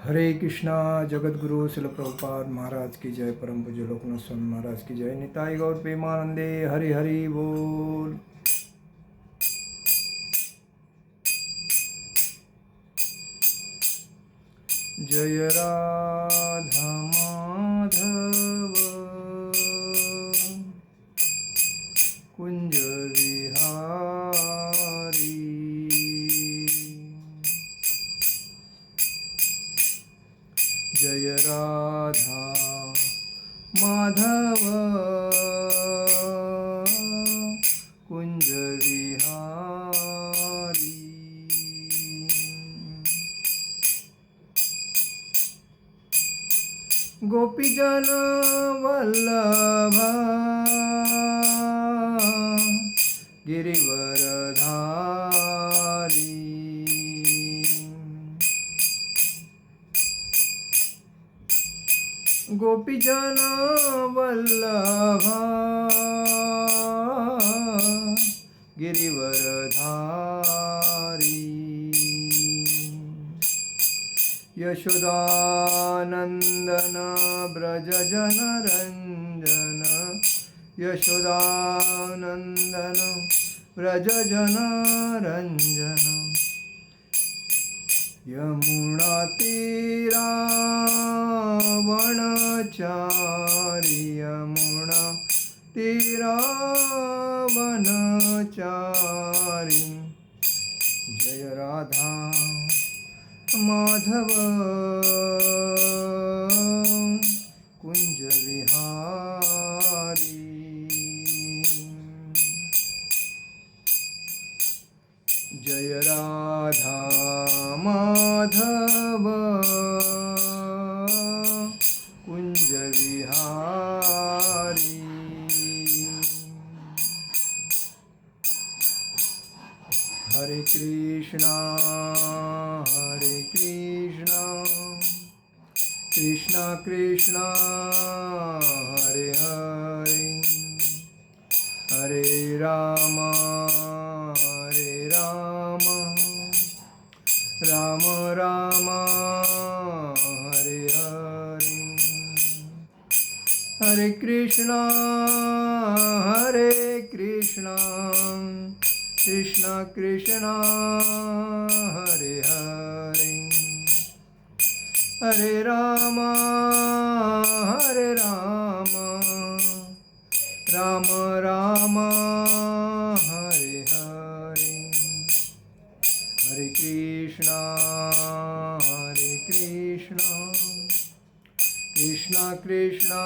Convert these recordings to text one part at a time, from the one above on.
हरे कृष्णा। जगत गुरु शिल प्रभुपाद महाराज की जय। परम पूज्य लोकनाथ स्वामी महाराज की जय। निताई गौर प्रेमानंदे। हरि हरि बोल। जय राधा माधव कुंज विहारी। जय राधा माधव कुंज विहारी। गोपीजन वल्लभ गिरिवरधारी। गोपीजन वल्लभ गिरिवरधारी। यशोदानंदन ब्रज जनरंजन। यशोदानंदन ब्रज जनरंजन। यमुना तीरा वनचारी। यमुना तीरा वनचारी। जय राधा माधव कुंज विहारी। जय राधा माधव कुंज विहारी। हरे कृष्णा कृष्णा कृष्णा हरे हरे। हरे राम राम राम हरे हरे। हरे कृष्णा कृष्णा कृष्णा हरे हरे। हरे राम राम राम हरे हरे। हरे कृष्णा कृष्णा कृष्णा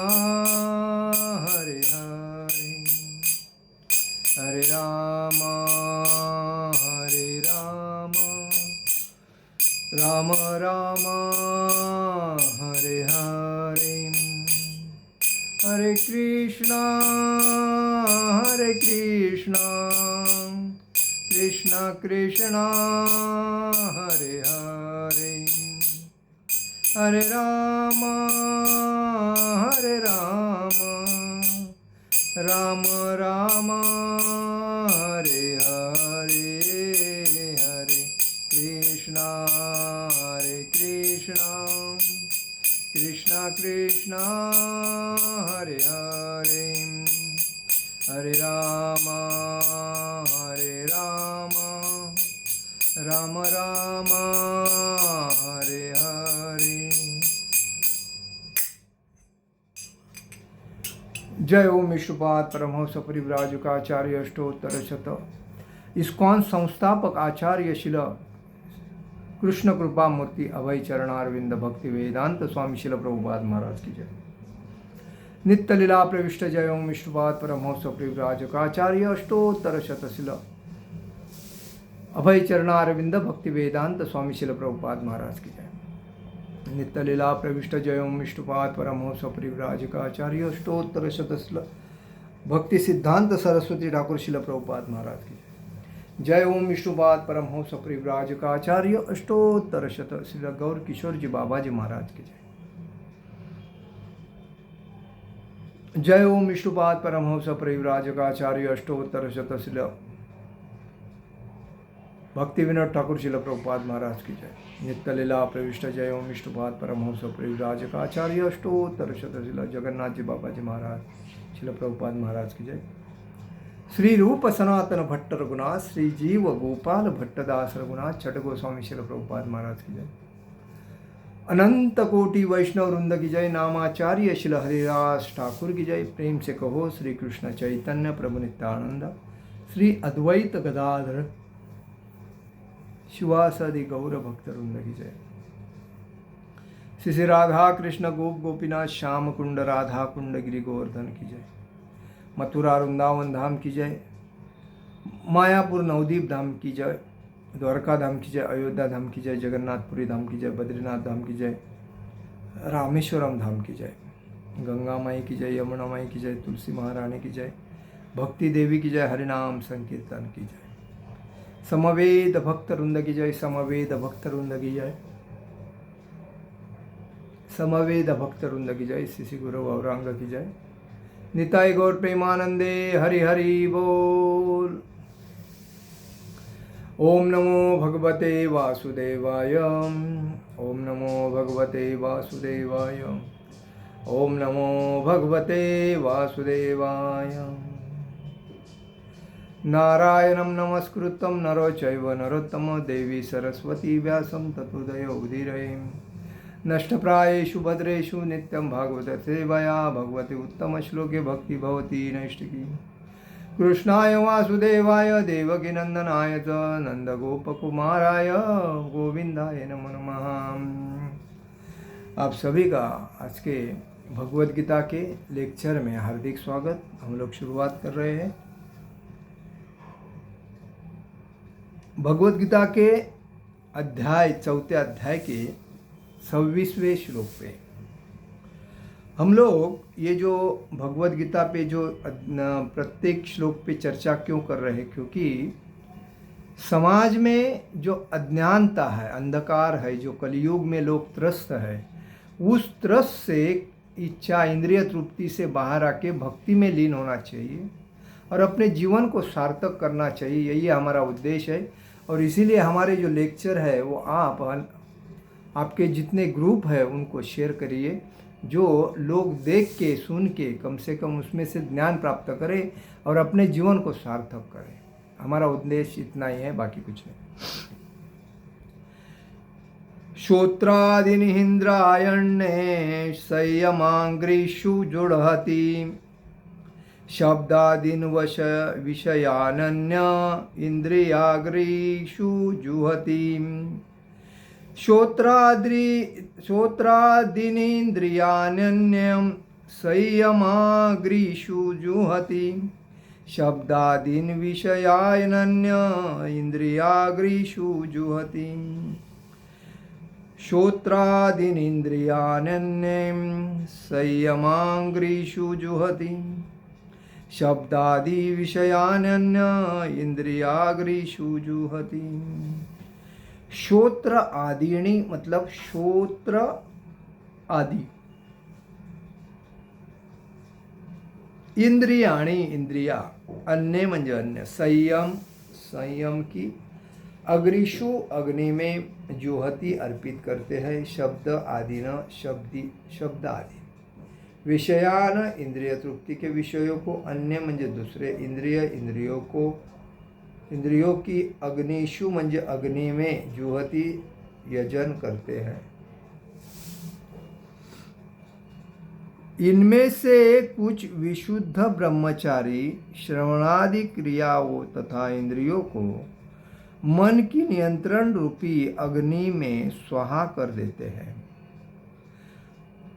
हरे हरे। हरे राम राम राम हरे हरे। हरे कृष्णा कृष्णा कृष्णा हरे हरे। हरे राम राम राम हरे हरे। हरे कृष्णा कृष्णा कृष्णा हरे हरे। हरे राम राम राम हरे हरे। जय ओम विष्णुपाद परमहंस परिव्राजकाचार्य अष्टोत्तर शत इस्कॉन संस्थापक आचार्य शिल कृष्ण कृपा मूर्ति अभय चरणारविंद भक्ति वेदांत स्वामी शिल प्रभुपाद महाराज की जय। नित्य लीला प्रविष्ट जय ओम विष्णुपाद परमहंस परिव्राजकाचार्य अष्टोत्तर शतशिल अभय चरणारविंद भक्ति वेदांत स्वामी शिल प्रभुपाद महाराज की जय। नित्य लीला प्रविष्ट जय ओम विष्णुपाद परमहंस परिव्राजकाचार्य अष्टोत्तर शतशिल भक्ति सिद्धांत सरस्वती ठाकुर शिल प्रभुपाद महाराज की जय। जय ओम विष्णुपाद परमहंस परिव्राजकाचार्य अष्टोत्तर शतशिल गौर किशोर जी बाबा जी महाराज की जय। जय ओम विष्णुपाद परमहंस परिव्राजकाचार्य अष्टोत्तर शतशिल भक्ति विनोद ठाकुर शिल प्रभुपाद महाराज की जय। नित्य लीला प्रविष्ट जय ओम विष्णुपाद परमहंस परिव्राजकाचार्य अष्टोत्तर शतशिला जगन्नाथ जी बाबा जी महाराज शिल प्रभुपाद महाराज की जय। श्री रूप सनातन भट्ट रघुनाथ श्री जीव गोपाल भट्टदास रघुनाथ छठ गोस्वामी शिल प्रभुपाद महाराज की जय। अनंत कोटि वैष्णव वृंद की जय। नामाचार्य शिल हरिदास ठाकुर की जय। प्रेम से कहो श्री कृष्ण चैतन्य प्रभु नित्यानंद श्री अद्वैत गदाधर शिवासादि गौर भक्त वृंद की जय। श्री राधा कृष्ण गोप गोपीनाथ श्याम कुंड राधा कुंड गिरि गोवर्धन की जय। मथुरा वृंदावन धाम की जय। मायापुर नवदीप धाम की जय। द्वारका धाम की जय। अयोध्या धाम की जय। जगन्नाथपुरी धाम की जय। बद्रीनाथ धाम की जय। रामेश्वरम धाम की जय। गंगा माई की जय। यमुना माई की जय। तुलसी महारानी की जय। भक्ति देवी की जय। हरिनाम संकीर्तन की जय। समवेद भक्त वृंद की जय। समवेद भक्त वृंद की जय। समवेद भक्त वृंद की जय। श्री गुरु गौरांग की जय। निताय गौर प्रेमानंदे हरि हरि बोल। ओम नमो भगवते वासुदेवाय। ओम नमो भगवते वासुदेवाय। ओम नमो भगवते वासुदेवाय। नारायणं नमस्कृतं नरो चैव नरोत्तमो देवी सरस्वती व्यासं ततो जयो उदीरये। नष्टप्रायेषु भद्रेषु नित्यं भागवत सेवया भगवती उत्तम श्लोके भक्ति भवती नैष्टिकी। कृष्णाय वासुदेवाय देवकी नंदनाय च नंदगोपकुमाराय गोविंदाय नमो नमः। आप सभी का आज के भगवद गीता के लेक्चर में हार्दिक स्वागत। हम लोग शुरुआत कर रहे हैं भगवद गीता के अध्याय चौथे अध्याय के 26वें श्लोक पे। हम लोग ये जो भगवद गीता पे जो प्रत्येक श्लोक पे चर्चा क्यों कर रहे हैं, क्योंकि समाज में जो अज्ञानता है, अंधकार है, जो कलयुग में लोग त्रस्त है, उस त्रस्त से इच्छा इंद्रिय तृप्ति से बाहर आके भक्ति में लीन होना चाहिए और अपने जीवन को सार्थक करना चाहिए। यही हमारा उद्देश्य है। और इसीलिए हमारे जो लेक्चर है वो आपके जितने ग्रुप है उनको शेयर करिए, जो लोग देख के सुन के कम से कम उसमें से ज्ञान प्राप्त करें और अपने जीवन को सार्थक करें। हमारा उद्देश्य इतना ही है, बाकी कुछ नहीं। श्रोत्रादिनिन्द्रायण्ये संयमांग्रीषु जुड़हति शब्दादीन विषयानन्य इंद्रियाग्रीषु जुहति। श्रोत्रादीनिन्द्रियानन्यं संयमाग्रीषु जुहति शब्दादीन विषयानन्य इंद्रियाग्रीषु जुहति। श्रोत्रादीनिन्द्रियानन्यं संयमाग्रीषु जुहति शब्दादि विषयानन्य इंद्रियाग्रीषु जुहति। श्रोत्र आदीनी मतलब श्रोत्र आदि, इंद्रियाणी इंद्रिया, अन्य म्हणजे अन्य, संयम की, अग्रीषु अग्नि में जुहति अर्पित करते हैं, शब्द आदि न शब्द आदि, विषयान इंद्रिय तृप्ति के विषयों को, अन्य म्हणजे दूसरे, इंद्रियों की, अग्निषु म्हणजे अग्नि में जुहति यजन करते हैं। इनमें से कुछ विशुद्ध ब्रह्मचारी श्रवणादि क्रियाओं तथा इंद्रियों को मन की नियंत्रण रूपी अग्नि में स्वाहा कर देते हैं,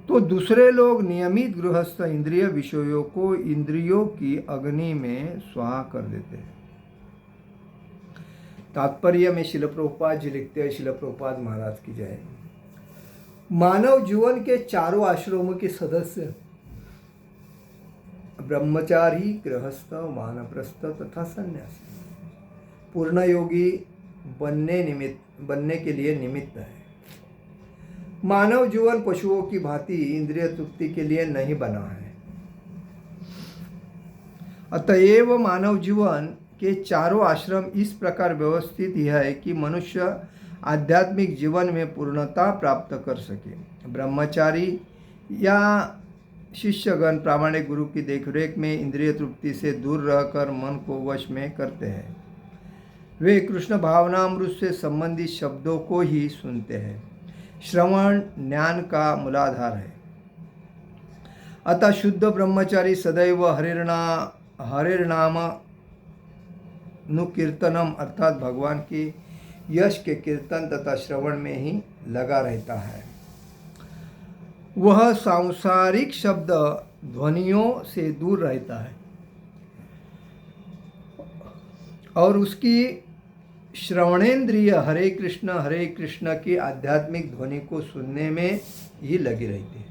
तो दूसरे लोग नियमित गृहस्थ इंद्रिय विषयों को इंद्रियों की अग्नि में स्वाहा कर देते हैं। तात्पर्य में शिल प्रभुपाद जी लिखते हैं, शिल प्रभुपाद महाराज की जय। मानव जीवन के चारों आश्रमों के सदस्य ब्रह्मचारी, गृहस्थ, वानप्रस्थ तथा सन्यासी पूर्ण योगी बनने के लिए निमित्त है। मानव जीवन पशुओं की भांति इंद्रिय तृप्ति के लिए नहीं बना है। अतएव मानव जीवन के चारों आश्रम इस प्रकार व्यवस्थित है कि मनुष्य आध्यात्मिक जीवन में पूर्णता प्राप्त कर सके। ब्रह्मचारी या शिष्यगण प्रामाणिक गुरु की देखरेख में इंद्रिय तृप्ति से दूर रहकर मन को वश में करते हैं। वे कृष्ण भावनामृत से संबंधित शब्दों को ही सुनते हैं। श्रवण ज्ञान का मूलाधार है। अतः शुद्ध ब्रह्मचारी सदैव हरिर्नाम नुकीर्तनम अर्थात भगवान की यश के कीर्तन तथा श्रवण में ही लगा रहता है। वह सांसारिक शब्द ध्वनियों से दूर रहता है और उसकी श्रवणेन्द्रिय हरे कृष्ण की आध्यात्मिक ध्वनि को सुनने में ही लगी रहती है।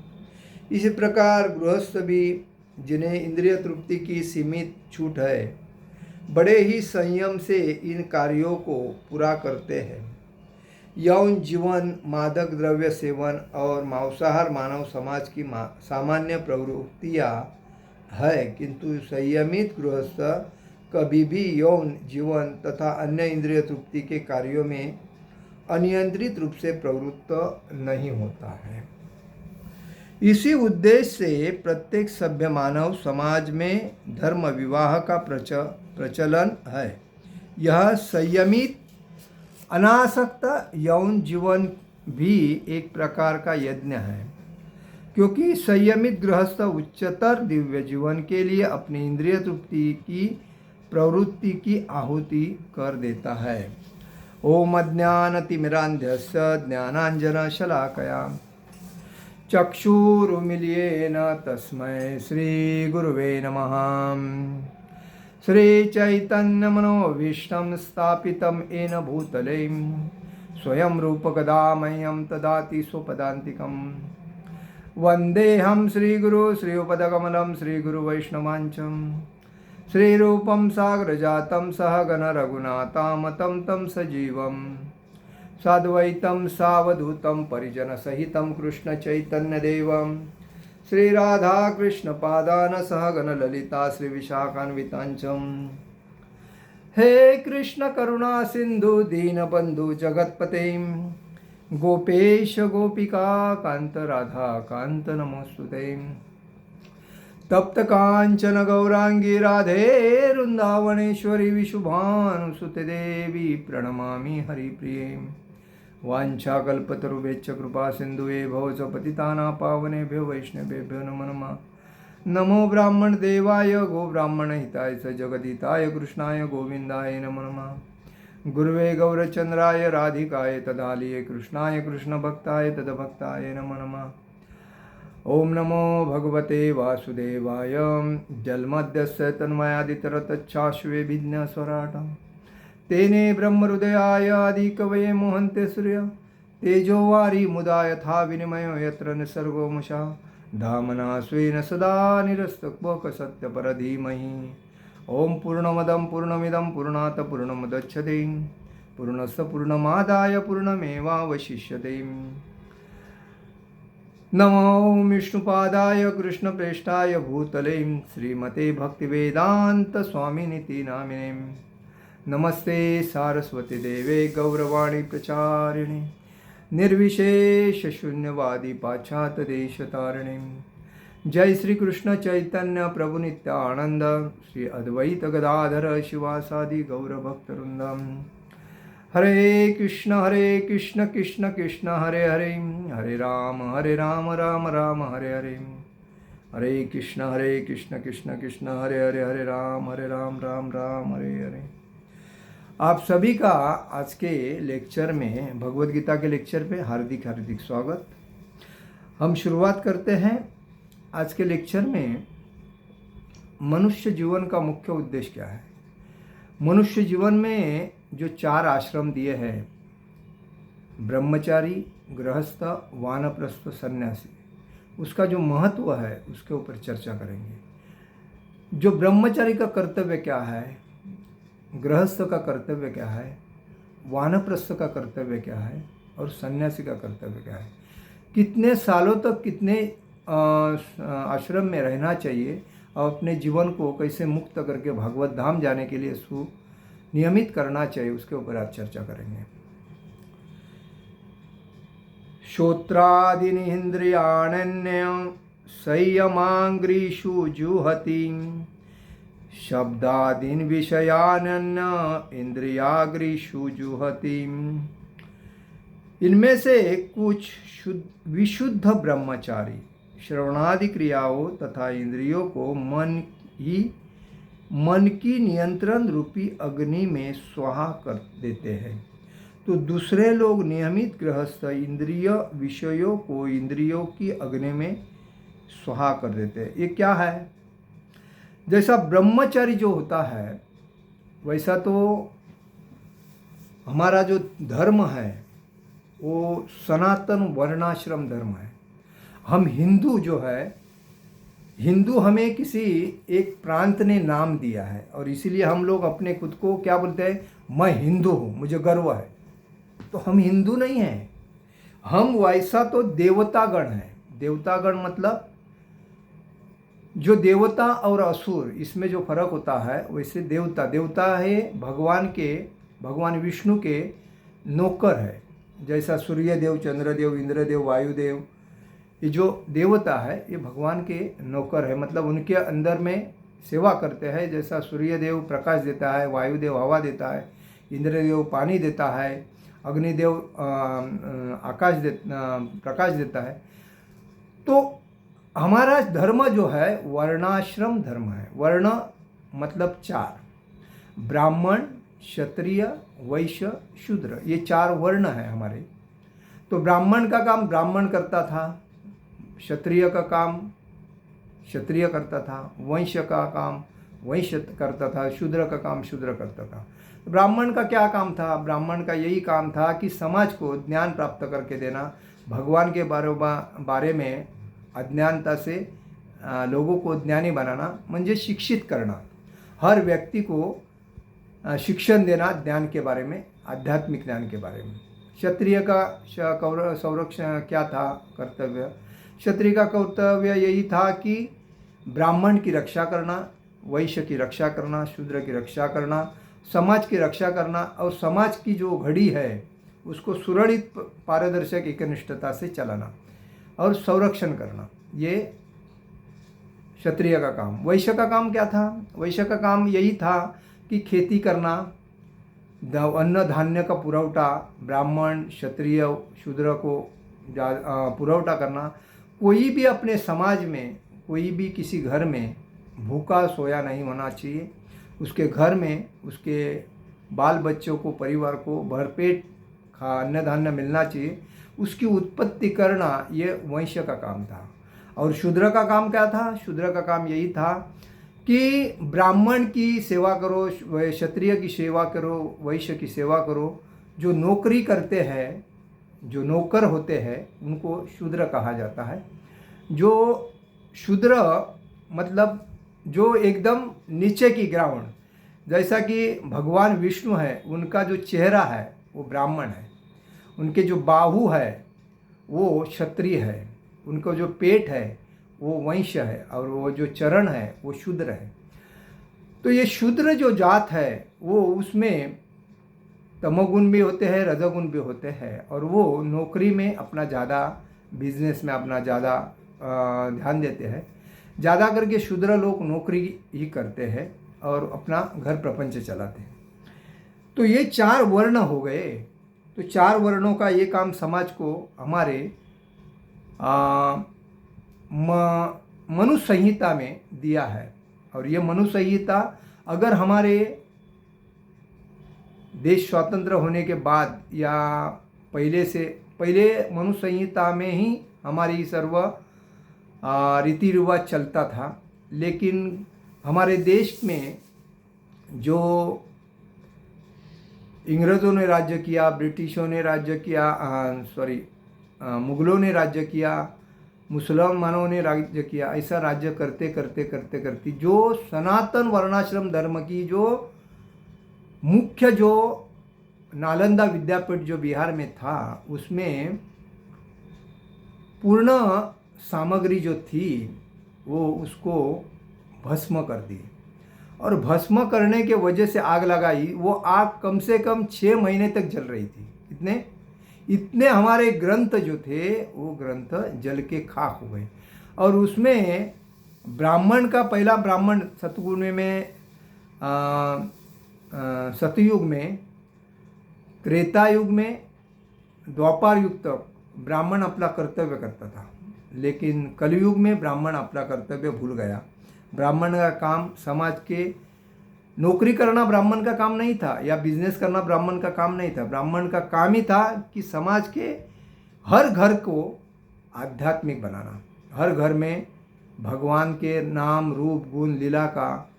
इसी प्रकार गृहस्थ भी, जिन्हें इंद्रिय तृप्ति की सीमित छूट है, बड़े ही संयम से इन कार्यों को पूरा करते हैं। यौन जीवन, मादक द्रव्य सेवन और मांसाहार मानव समाज की सामान्य प्रवृत्तियाँ है, किंतु संयमित गृहस्थ कभी भी यौन जीवन तथा अन्य इंद्रिय तृप्ति के कार्यों में अनियंत्रित रूप से प्रवृत्त नहीं होता है। इसी उद्देश्य से प्रत्येक सभ्य मानव समाज में धर्म विवाह का प्रचलन है। यह संयमित अनासक्त यौन जीवन भी एक प्रकार का यज्ञ है, क्योंकि संयमित गृहस्थ उच्चतर दिव्य जीवन के लिए अपनी इंद्रिय तृप्ति की प्रवृत्ति की आहुति कर देता है। ओम अज्ञानतिमिरान्धस्य ज्ञानाञ्जनशलाकया चक्षुरुन्मीलितेन तस्मै श्रीगुरुवे नमः। श्रीचैतन्यमनोभीष्टं स्थापितं येन भूतले स्वयं रूपकदा मह्यं ददाति स्वपदान्तिकं। वन्देऽहं श्रीगुरु श्रीयुपदकमलं श्रीगुरुवैष्णवाञ्चं श्रीरूपं साग्रजातं सहगण रघुनाथामतं तं सजीवं साद्वैतं सावधूतं परिजनसहितं कृष्णचैतन्यदेवं श्रीराधाकृष्णपादान् सहगण ललिता श्रीविशाखान्वितांचम्। हे कृष्ण करुणा सिंधु दीनबंधु जगत्पते गोपेश गोपिका कांत राधा कांत नमोस्तुते। तप्त कांचन गौरांगी राधे वृंदावनेश्वरी विशुभानुसुते देवी प्रणमामि हरिप्रिये। वाञ्छाकल्पतरुभ्यश्च कृपा सिन्धुवे भवच पतितानां पावनेभ्यो वैष्णवेभ्यो नमो नमः। नमो ब्राह्मण देवाय गो ब्राह्मण हिताय च जगदिताय कृष्णाय गोविंदाय नमो नमः। गुरुवे गौरचंद्राय राधिकाय तदालिये कृष्णाय कृष्ण भक्ताय तदभक्ताय नमो नमः। ओम नमो भगवते वासुदेवाय जन्मद्यस्य तन्मयादितरतच्छाश्वेभिज्ञस्वराटं तेने ब्रह्महृदयाय आदिकवये मोहन्ते सूर्य तेजोवारी मुदा यथा विनिमयो यत्र निसर्गो मुषा धामना स्वेन सदा निरस्तक्वक सत्यपरधीमहि। ओम पूर्णमदं पूर्णमिदं पूर्णात् पूर्णमुदच्छते पूर्णस्य पूर्णमादाय पूर्णमेवावशिष्यते। नमो विष्णुपादाय कृष्णप्रेष्ठाय भूतले श्रीमते भक्तिवेदांत स्वामिनिति नामिने। नमस्ते सारस्वती देवे गौरवाणी प्रचारिणे निर्विशेष शून्यवादी पाश्चात्य देश तारिणे। जय श्री कृष्ण चैतन्य प्रभु नित्यानंद श्री अद्वैत गदाधर शिवासादि गौरभक्तवृंदम। हरे कृष्ण कृष्ण कृष्ण हरे हरे हरे राम राम राम हरे हरे। हरे कृष्ण कृष्ण कृष्ण हरे हरे हरे राम राम राम हरे हरे। आप सभी का आज के लेक्चर में, भगवद गीता के लेक्चर पे हार्दिक हार्दिक स्वागत। हम शुरुआत करते हैं आज के लेक्चर में। मनुष्य जीवन का मुख्य उद्देश्य क्या है? मनुष्य जीवन में जो 4 आश्रम दिए हैं, ब्रह्मचारी, गृहस्थ, वानप्रस्थ, सन्यासी, उसका जो महत्व है उसके ऊपर चर्चा करेंगे। जो ब्रह्मचारी का कर्तव्य क्या है, गृहस्थ का कर्तव्य क्या है, वानप्रस्थ का कर्तव्य क्या है और सन्यासी का कर्तव्य क्या है, कितने सालों तक कितने आश्रम में रहना चाहिए और अपने जीवन को कैसे मुक्त करके भगवत धाम जाने के लिए सुनियमित करना चाहिए, उसके ऊपर आज चर्चा करेंगे। श्रोत्रादीनि इंद्रियाण्य संयमांग्रीषु जुहति, शब्दादीन विषयानन्न इंद्रियाग्रीषु जुहति। इनमें से कुछ विशुद्ध ब्रह्मचारी श्रवणादि क्रियाओं तथा इंद्रियों को मन की नियंत्रण रूपी अग्नि में स्वाहा कर देते हैं। तो दूसरे लोग नियमित गृहस्थ इंद्रिय विषयों को इंद्रियों की अग्नि में स्वाहा कर देते हैं। ये क्या है? जैसा ब्रह्मचारी जो होता है, वैसा तो हमारा जो धर्म है वो सनातन वर्णाश्रम धर्म है। हम हिंदू जो है, हिंदू हमें किसी एक प्रांत ने नाम दिया है और इसीलिए हम लोग अपने खुद को क्या बोलते हैं, मैं हिंदू हूँ, मुझे गर्व है। तो हम हिंदू नहीं हैं, हम वैसा तो देवतागण हैं। देवतागण मतलब जो देवता और असुर, इसमें जो फर्क होता है, वैसे देवता है भगवान विष्णु के नौकर है। जैसा सूर्यदेव, चंद्रदेव, इंद्रदेव, वायुदेव, ये जो देवता है ये भगवान के नौकर है, मतलब उनके अंदर में सेवा करते हैं। जैसा सूर्यदेव प्रकाश देता है, वायुदेव हवा देता है, इंद्रदेव पानी देता है, अग्निदेव प्रकाश देता है। तो हमारा धर्म जो है वर्णाश्रम धर्म है। वर्ण मतलब 4, ब्राह्मण, क्षत्रिय, वैश्य, शूद्र, ये 4 वर्ण है हमारे। तो ब्राह्मण का काम ब्राह्मण करता था, क्षत्रिय का काम क्षत्रिय करता था, वैश्य का काम वैश्य करता था, शूद्र का काम शूद्र करता था। ब्राह्मण का क्या काम था? ब्राह्मण का यही काम था कि समाज को ज्ञान प्राप्त करके देना, भगवान के बारे में अज्ञानता से लोगों को ज्ञानी बनाना, म्हणजे शिक्षित करना, हर व्यक्ति को शिक्षण देना ज्ञान के बारे में, आध्यात्मिक ज्ञान के बारे में। क्षत्रिय का संरक्षण क्या था कर्तव्य? क्षत्रिय का कर्तव्य यही था कि ब्राह्मण की रक्षा करना, वैश्य की रक्षा करना, शूद्र की रक्षा करना, समाज की रक्षा करना और समाज की जो घड़ी है उसको सुरक्षित पारदर्शक एकनिष्ठता से चलाना और संरक्षण करना, ये क्षत्रिय का काम। वैश्य का काम क्या था? वैश्य का काम यही था कि खेती करना, अन्न धान्य का पुरवठा, ब्राह्मण, क्षत्रिय, शूद्र को पुरवठा करना। कोई भी अपने समाज में, कोई भी किसी घर में भूखा सोया नहीं होना चाहिए। उसके घर में उसके बाल बच्चों को, परिवार को भरपेट अन्न धान्य मिलना चाहिए, उसकी उत्पत्ति करना, ये वैश्य का काम था। और शूद्र का काम क्या था? शूद्र का काम यही था कि ब्राह्मण की सेवा करो, क्षत्रिय की सेवा करो, वैश्य की सेवा करो। जो नौकरी करते हैं, जो नौकर होते हैं, उनको शूद्र कहा जाता है। जो शूद्र मतलब जो एकदम नीचे की ग्राउंड, जैसा कि भगवान विष्णु है, उनका जो चेहरा है वो ब्राह्मण है, उनके जो बाहु है वो क्षत्रिय है, उनको जो पेट है वो वैश्य है और वो जो चरण है वो शूद्र है। तो ये शूद्र जो जात है वो उसमें तमोगुण भी होते हैं, रजोगुण भी होते हैं, और वो नौकरी में अपना ज़्यादा, बिजनेस में अपना ज़्यादा ध्यान देते हैं। ज़्यादा करके शूद्र लोग नौकरी ही करते हैं और अपना घर प्रपंच चलाते हैं। तो ये 4 वर्ण हो गए। तो 4 वर्णों का ये काम समाज को हमारे मनु संहिता में दिया है। और ये मनु संहिता अगर हमारे देश स्वतंत्र होने के बाद या पहले मनु संहिता में ही हमारी सर्व रीति रिवाज चलता था। लेकिन हमारे देश में जो अंग्रेज़ों ने राज्य किया, ब्रिटिशों ने राज्य किया, मुग़लों ने राज्य किया, मुसलमानों ने राज्य किया, ऐसा राज्य करते करते जो सनातन वर्णाश्रम धर्म की जो मुख्य जो नालंदा विद्यापीठ जो बिहार में था, उसमें पूर्ण सामग्री जो थी वो उसको भस्म कर दी। और भस्म करने के वजह से आग लगाई, वो आग कम से कम 6 महीने तक जल रही थी। इतने हमारे ग्रंथ जो थे वो ग्रंथ जल के खाक हो गए। और उसमें ब्राह्मण का पहला ब्राह्मण सतयुग में, सतयुग में, त्रेता युग में, द्वापर युग तक ब्राह्मण अपना कर्तव्य करता था। लेकिन कलयुग में ब्राह्मण अपना कर्तव्य भूल गया। ब्राह्मण का काम समाज के नौकरी करना ब्राह्मण का काम नहीं था, या बिजनेस करना ब्राह्मण का काम नहीं था। ब्राह्मण का काम ही था कि समाज के हर घर को आध्यात्मिक बनाना, हर घर में भगवान के नाम रूप गुण लीला का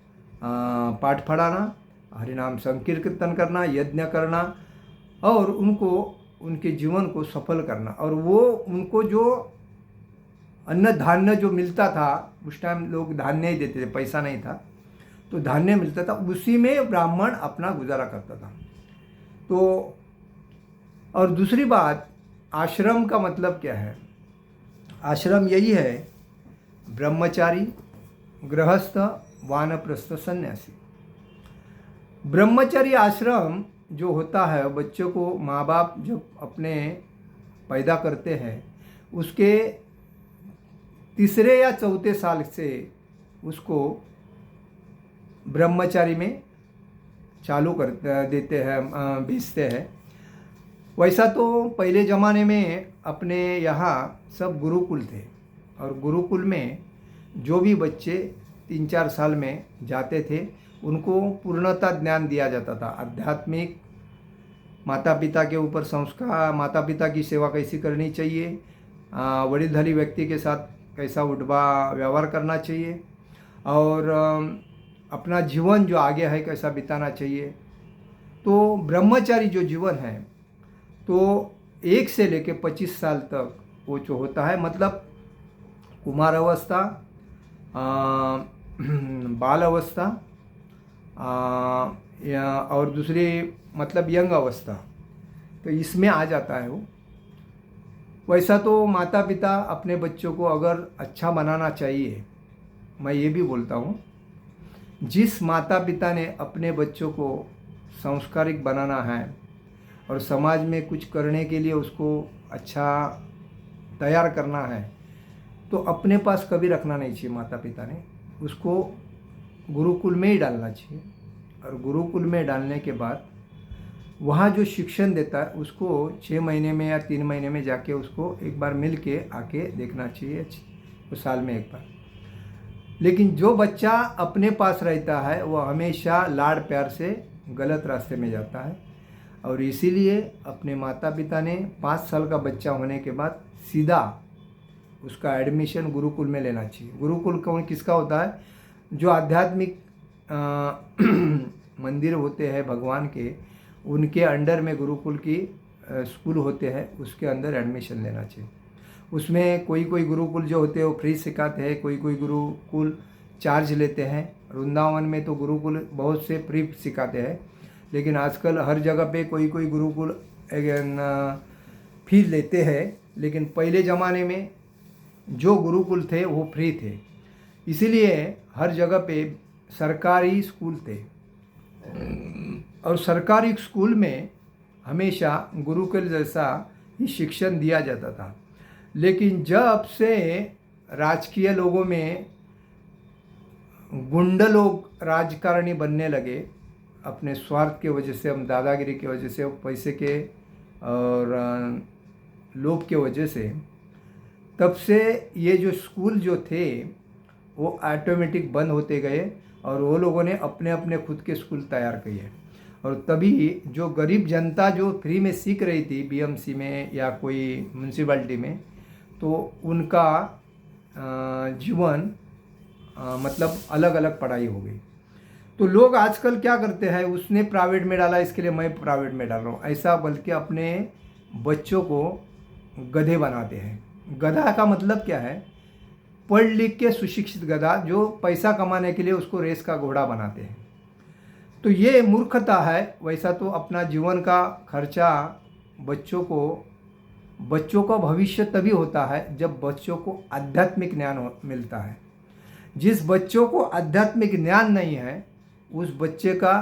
पाठ पढ़ाना, हरिनाम संकीर्तन करना, यज्ञ करना, और उनको उनके जीवन को सफल करना। और वो उनको जो अन्न धान्य जो मिलता था, उस टाइम लोग धान्य ही देते थे, पैसा नहीं था, तो धान्य मिलता था, उसी में ब्राह्मण अपना गुजारा करता था। तो और दूसरी बात, आश्रम का मतलब क्या है? आश्रम यही है, ब्रह्मचारी, गृहस्थ, वानप्रस्थ, सन्यासी। ब्रह्मचारी आश्रम जो होता है, बच्चों को माँ बाप जब अपने पैदा करते हैं, उसके तीसरे या चौथे साल से उसको ब्रह्मचारी में चालू कर देते हैं, भेजते हैं। वैसा तो पहले ज़माने में अपने यहाँ सब गुरुकुल थे, और गुरुकुल में जो भी बच्चे 3-4 साल में जाते थे, उनको पूर्णतः ज्ञान दिया जाता था, आध्यात्मिक, माता पिता के ऊपर संस्कार, माता पिता की सेवा कैसी करनी चाहिए, वडीलधारी व्यक्ति के साथ कैसा उठवा व्यवहार करना चाहिए, और अपना जीवन जो आगे है कैसा बिताना चाहिए। तो ब्रह्मचारी जो जीवन है, तो 1 से लेकर 25 साल तक वो जो होता है, मतलब कुमार अवस्था, बाल अवस्था, और दूसरी मतलब यंग अवस्था, तो इसमें आ जाता है वो। वैसा तो माता पिता अपने बच्चों को अगर अच्छा बनाना चाहिए, मैं ये भी बोलता हूँ, जिस माता पिता ने अपने बच्चों को संस्कारिक बनाना है और समाज में कुछ करने के लिए उसको अच्छा तैयार करना है, तो अपने पास कभी रखना नहीं चाहिए। माता पिता ने उसको गुरुकुल में ही डालना चाहिए, और गुरुकुल में डालने के बाद वहाँ जो शिक्षण देता है उसको 6 महीने में या 3 महीने में जाके उसको एक बार मिल के आके देखना चाहिए, तो साल में एक बार। लेकिन जो बच्चा अपने पास रहता है वो हमेशा लाड़ प्यार से गलत रास्ते में जाता है, और इसीलिए अपने माता पिता ने 5 साल का बच्चा होने के बाद सीधा उसका एडमिशन गुरुकुल में लेना चाहिए। गुरुकुल कौन किसका होता है? जो आध्यात्मिक मंदिर होते हैं भगवान के, उनके अंडर में गुरुकुल की स्कूल होते हैं, उसके अंदर एडमिशन लेना चाहिए। उसमें कोई कोई गुरुकुल जो होते हैं वो फ्री सिखाते हैं, कोई कोई गुरुकुल चार्ज लेते हैं। वृंदावन में तो गुरुकुल बहुत से फ्री सिखाते हैं, लेकिन आजकल हर जगह पे कोई कोई गुरुकुल फीस लेते हैं। लेकिन पहले ज़माने में जो गुरुकुल थे वो फ्री थे, इसीलिए हर जगह पे सरकारी स्कूल थे, और सरकारी स्कूल में हमेशा गुरुकुल जैसा ही शिक्षण दिया जाता था। लेकिन जब से राजकीय लोगों में गुंड लोग राजकारणी बनने लगे, अपने स्वार्थ के वजह से, हम दादागिरी की वजह से, पैसे के और लोभ के वजह से, तब से ये जो स्कूल जो थे वो ऑटोमेटिक बंद होते गए, और वो लोगों ने अपने अपने खुद के स्कूल तैयार किए। और तभी जो गरीब जनता जो फ्री में सीख रही थी बीएमसी में या कोई म्यूनसिपैलिटी में, तो उनका जीवन मतलब अलग अलग पढ़ाई हो गई। तो लोग आजकल क्या करते हैं, उसने प्राइवेट में डाला इसके लिए मैं प्राइवेट में डाल रहा हूँ, ऐसा बल्कि अपने बच्चों को गधे बनाते हैं। गधा का मतलब क्या है? पढ़ लिख के सुशिक्षित गधा, जो पैसा कमाने के लिए उसको रेस का घोड़ा बनाते हैं। तो ये मूर्खता है। वैसा तो अपना जीवन का खर्चा बच्चों का भविष्य तभी होता है जब बच्चों को आध्यात्मिक ज्ञान मिलता है। जिस बच्चों को आध्यात्मिक ज्ञान नहीं है उस बच्चे का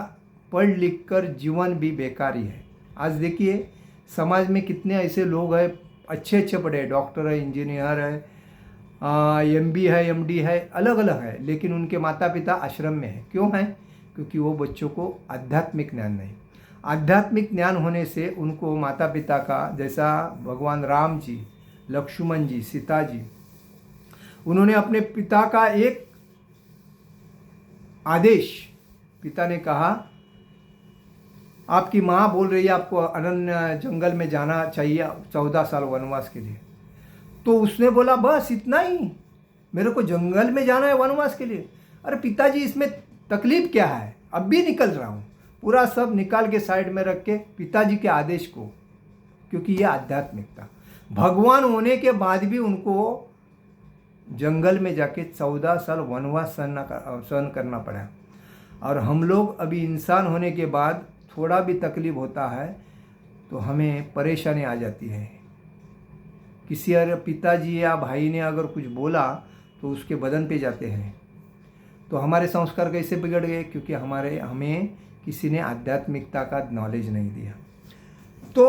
पढ़ लिख कर जीवन भी बेकार ही है। आज देखिए समाज में कितने ऐसे लोग हैं, अच्छे अच्छे पढ़े, डॉक्टर है, इंजीनियर है, एमबी है, एमडी है, अलग अलग है, लेकिन उनके माता पिता आश्रम में है। क्यों है? क्योंकि वो बच्चों को आध्यात्मिक ज्ञान नहीं। आध्यात्मिक ज्ञान होने से उनको माता पिता का, जैसा भगवान राम जी, लक्ष्मण जी, सीता जी, उन्होंने अपने पिता का एक आदेश, पिता ने कहा आपकी माँ बोल रही है आपको अरण्य जंगल में जाना चाहिए 14 साल वनवास के लिए, तो उसने बोला बस इतना ही, मेरे को जंगल में जाना है वनवास के लिए। अरे पिताजी इसमें तकलीफ क्या है, अब भी निकल रहा हूँ। पूरा सब निकाल के साइड में रख के पिताजी के आदेश को, क्योंकि ये आध्यात्मिकता, भगवान होने के बाद भी उनको जंगल में जाके 14 साल वनवास सहन करना पड़ा। और हम लोग अभी इंसान होने के बाद थोड़ा भी तकलीफ होता है तो हमें परेशानी आ जाती है। किसी अगर पिताजी या भाई ने अगर कुछ बोला तो उसके बदन पे जाते हैं। तो हमारे संस्कार कैसे बिगड़ गए? क्योंकि हमें किसी ने आध्यात्मिकता का नॉलेज नहीं दिया। तो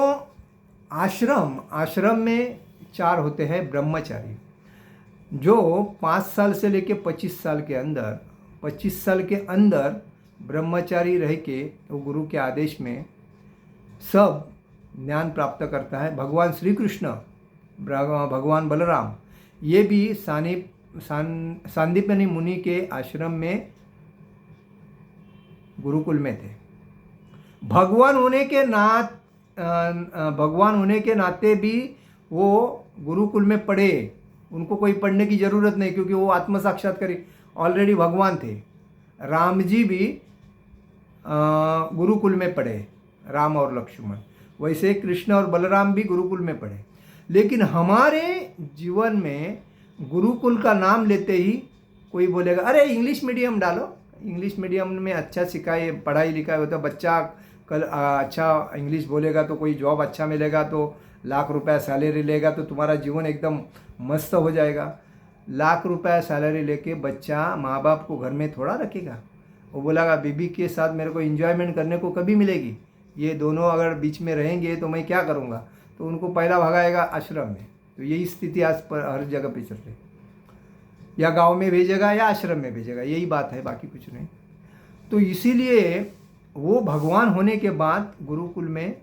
आश्रम में 4 होते हैं ब्रह्मचारी, जो 5 साल से लेके 25 साल के अंदर ब्रह्मचारी रह के वो गुरु के आदेश में सब ज्ञान प्राप्त करता है। भगवान श्री कृष्ण, भगवान बलराम, ये भी सांदीपनि मुनि के आश्रम में गुरुकुल में थे। भगवान होने के नाते भी वो गुरुकुल में पढ़े, उनको कोई पढ़ने की ज़रूरत नहीं, क्योंकि वो आत्म साक्षात्कारी ऑलरेडी भगवान थे। राम जी भी गुरुकुल में पढ़े, राम और लक्ष्मण, वैसे कृष्ण और बलराम भी गुरुकुल में पढ़े। लेकिन हमारे जीवन में गुरुकुल का नाम लेते ही कोई बोलेगा अरे इंग्लिश मीडियम डालो, इंग्लिश मीडियम में अच्छा सिखाए, पढ़ाई लिखाई होता, बच्चा कल अच्छा इंग्लिश बोलेगा तो कोई जॉब अच्छा मिलेगा, तो लाख रुपया सैलरी लेगा तो तुम्हारा जीवन एकदम मस्त हो जाएगा। लाख रुपया सैलरी लेके बच्चा माँ बाप को घर में थोड़ा रखेगा। वो बोलेगा बीबी के साथ मेरे को एंजॉयमेंट करने को कभी मिलेगी, ये दोनों अगर बीच में रहेंगे तो मैं क्या करूँगा? तो उनको पहला भगाएगा आश्रम में। तो यही स्थिति आज पर हर जगह पे चल रही, या गांव में भेजेगा या आश्रम में भेजेगा, यही बात है, बाकी कुछ नहीं। तो इसीलिए वो भगवान होने के बाद गुरुकुल में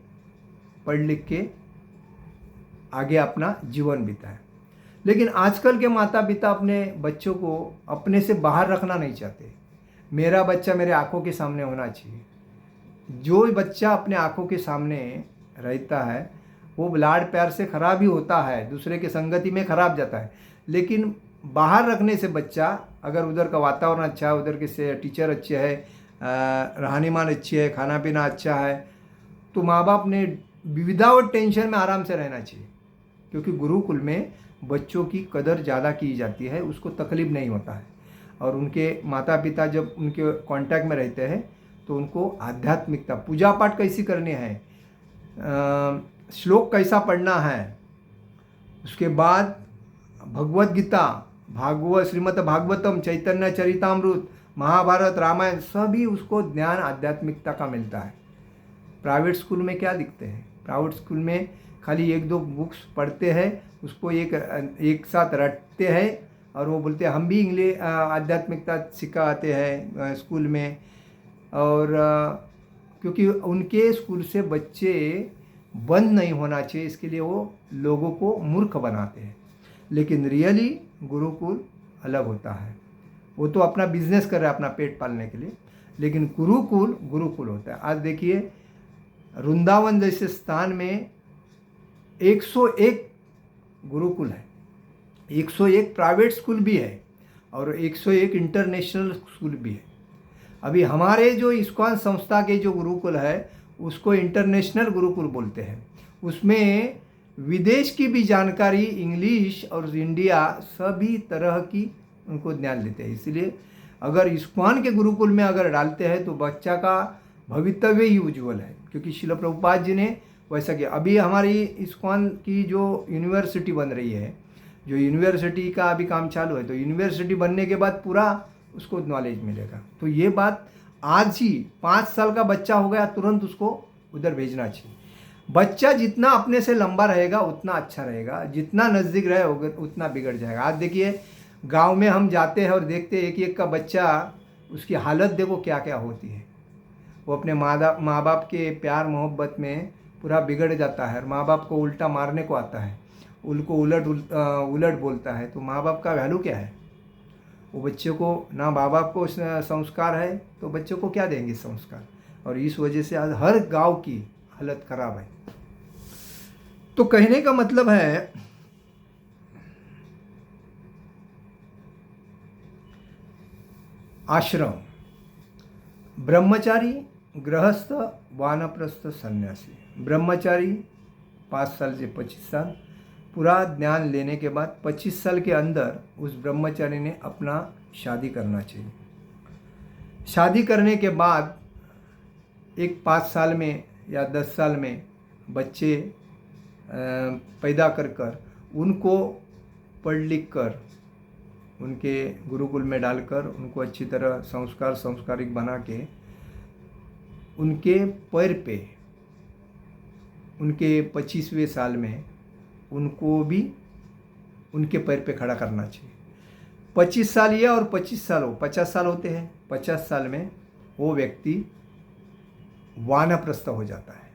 पढ़ लिख के आगे अपना जीवन बिताए। लेकिन आजकल के माता पिता अपने बच्चों को अपने से बाहर रखना नहीं चाहते। मेरा बच्चा मेरे आंखों के सामने होना चाहिए। जो बच्चा अपने आंखों के सामने रहता है वो लाड प्यार से खराब ही होता है, दूसरे के संगति में खराब जाता है। लेकिन बाहर रखने से बच्चा, अगर उधर का वातावरण अच्छा है, उधर के से टीचर अच्छे है, रहनीमान अच्छी है, खाना पीना अच्छा है, तो माँ बाप ने विदाउट टेंशन में आराम से रहना चाहिए। क्योंकि गुरुकुल में बच्चों की कदर ज़्यादा की जाती है, उसको तकलीफ नहीं होता है। और उनके माता पिता जब उनके कांटेक्ट में रहते हैं तो उनको आध्यात्मिकता, पूजा पाठ कैसी करनी है, श्लोक कैसा पढ़ना है, उसके बाद भगवत गीता, श्रीमद् भागवतम, चैतन्य चरितामृत, महाभारत, रामायण, सभी उसको ज्ञान आध्यात्मिकता का मिलता है। प्राइवेट स्कूल में क्या दिखते हैं? प्राइवेट स्कूल में खाली 1-2 बुक्स पढ़ते हैं, उसको एक साथ रटते हैं और वो बोलते हैं हम भी इंग्लिश आध्यात्मिकता सिखाते हैं स्कूल में। और क्योंकि उनके स्कूल से बच्चे बंद नहीं होना चाहिए, इसके लिए वो लोगों को मूर्ख बनाते हैं। लेकिन रियली गुरुकुल अलग होता है, वो तो अपना बिजनेस कर रहा है अपना पेट पालने के लिए, लेकिन गुरुकुल होता है। आज देखिए वृंदावन जैसे स्थान में 101 गुरुकुल है, 101 प्राइवेट स्कूल भी है और 101 इंटरनेशनल स्कूल भी है। अभी हमारे जो इस्कॉन संस्था के जो गुरुकुल है उसको इंटरनेशनल गुरुकुल बोलते हैं। उसमें विदेश की भी जानकारी, इंग्लिश और इंडिया सभी तरह की उनको ज्ञान देते हैं। इसलिए अगर इस्कॉन के गुरुकुल में अगर डालते हैं तो बच्चा का भवितव्य ही उज्ज्वल है, क्योंकि शिल प्रभुपाद जी ने वैसा किया। अभी हमारी इस्कॉन की जो यूनिवर्सिटी बन रही है, जो यूनिवर्सिटी का अभी काम चालू है, तो यूनिवर्सिटी बनने के बाद पूरा उसको नॉलेज मिलेगा। तो ये बात आज ही 5 साल का बच्चा हो गया तुरंत उसको उधर भेजना चाहिए। बच्चा जितना अपने से लंबा रहेगा उतना अच्छा रहेगा, जितना नज़दीक रहे उतना बिगड़ जाएगा। आज देखिए गांव में हम जाते हैं और देखते हैं एक एक का बच्चा, उसकी हालत देखो क्या क्या होती है। वो अपने माँ बाप के प्यार मोहब्बत में पूरा बिगड़ जाता है और माँ बाप को उल्टा मारने को आता है, उनको उलट बोलता है। तो माँ बाप का वैल्यू क्या है? वो बच्चे को ना माँ बाप को संस्कार है तो बच्चे को क्या देंगे संस्कार। और इस वजह से आज हर गांव की हालत खराब है। तो कहने का मतलब है आश्रम, ब्रह्मचारी, गृहस्थ, वानप्रस्थ, सन्यासी। ब्रह्मचारी 5 साल से 25 साल पूरा ज्ञान लेने के बाद 25 साल के अंदर उस ब्रह्मचारी ने अपना शादी करना चाहिए। शादी करने के बाद एक 5 साल में या 10 साल में बच्चे पैदा कर उनको पढ़ लिख कर उनके गुरुकुल में डालकर उनको अच्छी तरह संस्कारिक बना के उनके पैर पे उनके 25वें साल में उनको भी उनके पैर पे खड़ा करना चाहिए। 25 साल ये और 25 साल वो 50 साल होते हैं। 50 साल में वो व्यक्ति वानप्रस्थ हो जाता है।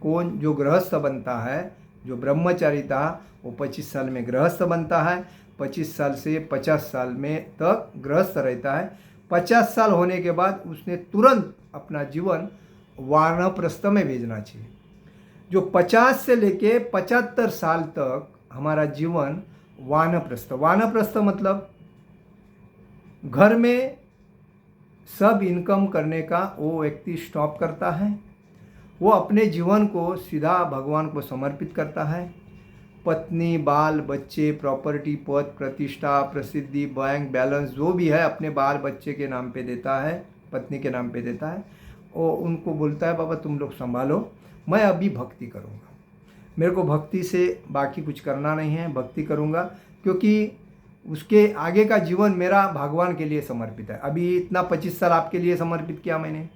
कौन? जो गृहस्थ बनता है, जो ब्रह्मचारी था वो 25 साल में गृहस्थ बनता है। 25 साल से 50 साल में तक गृहस्थ रहता है। 50 साल होने के बाद उसने तुरंत अपना जीवन वानप्रस्थ में भेजना चाहिए। जो 50 से लेके 75 साल तक हमारा जीवन वानप्रस्थ मतलब घर में सब इनकम करने का वो व्यक्ति स्टॉप करता है। वो अपने जीवन को सीधा भगवान को समर्पित करता है। पत्नी, बाल बच्चे, प्रॉपर्टी, पद, प्रतिष्ठा, प्रसिद्धि, बैंक बैलेंस जो भी है अपने बाल बच्चे के नाम पे देता है, पत्नी के नाम पे देता है। और उनको बोलता है बाबा तुम लोग संभालो, मैं अभी भक्ति करूँगा, मेरे को भक्ति से बाकी कुछ करना नहीं है, भक्ति करूँगा क्योंकि उसके आगे का जीवन मेरा भगवान के लिए समर्पित है। अभी इतना 25 साल आपके लिए समर्पित किया मैंने,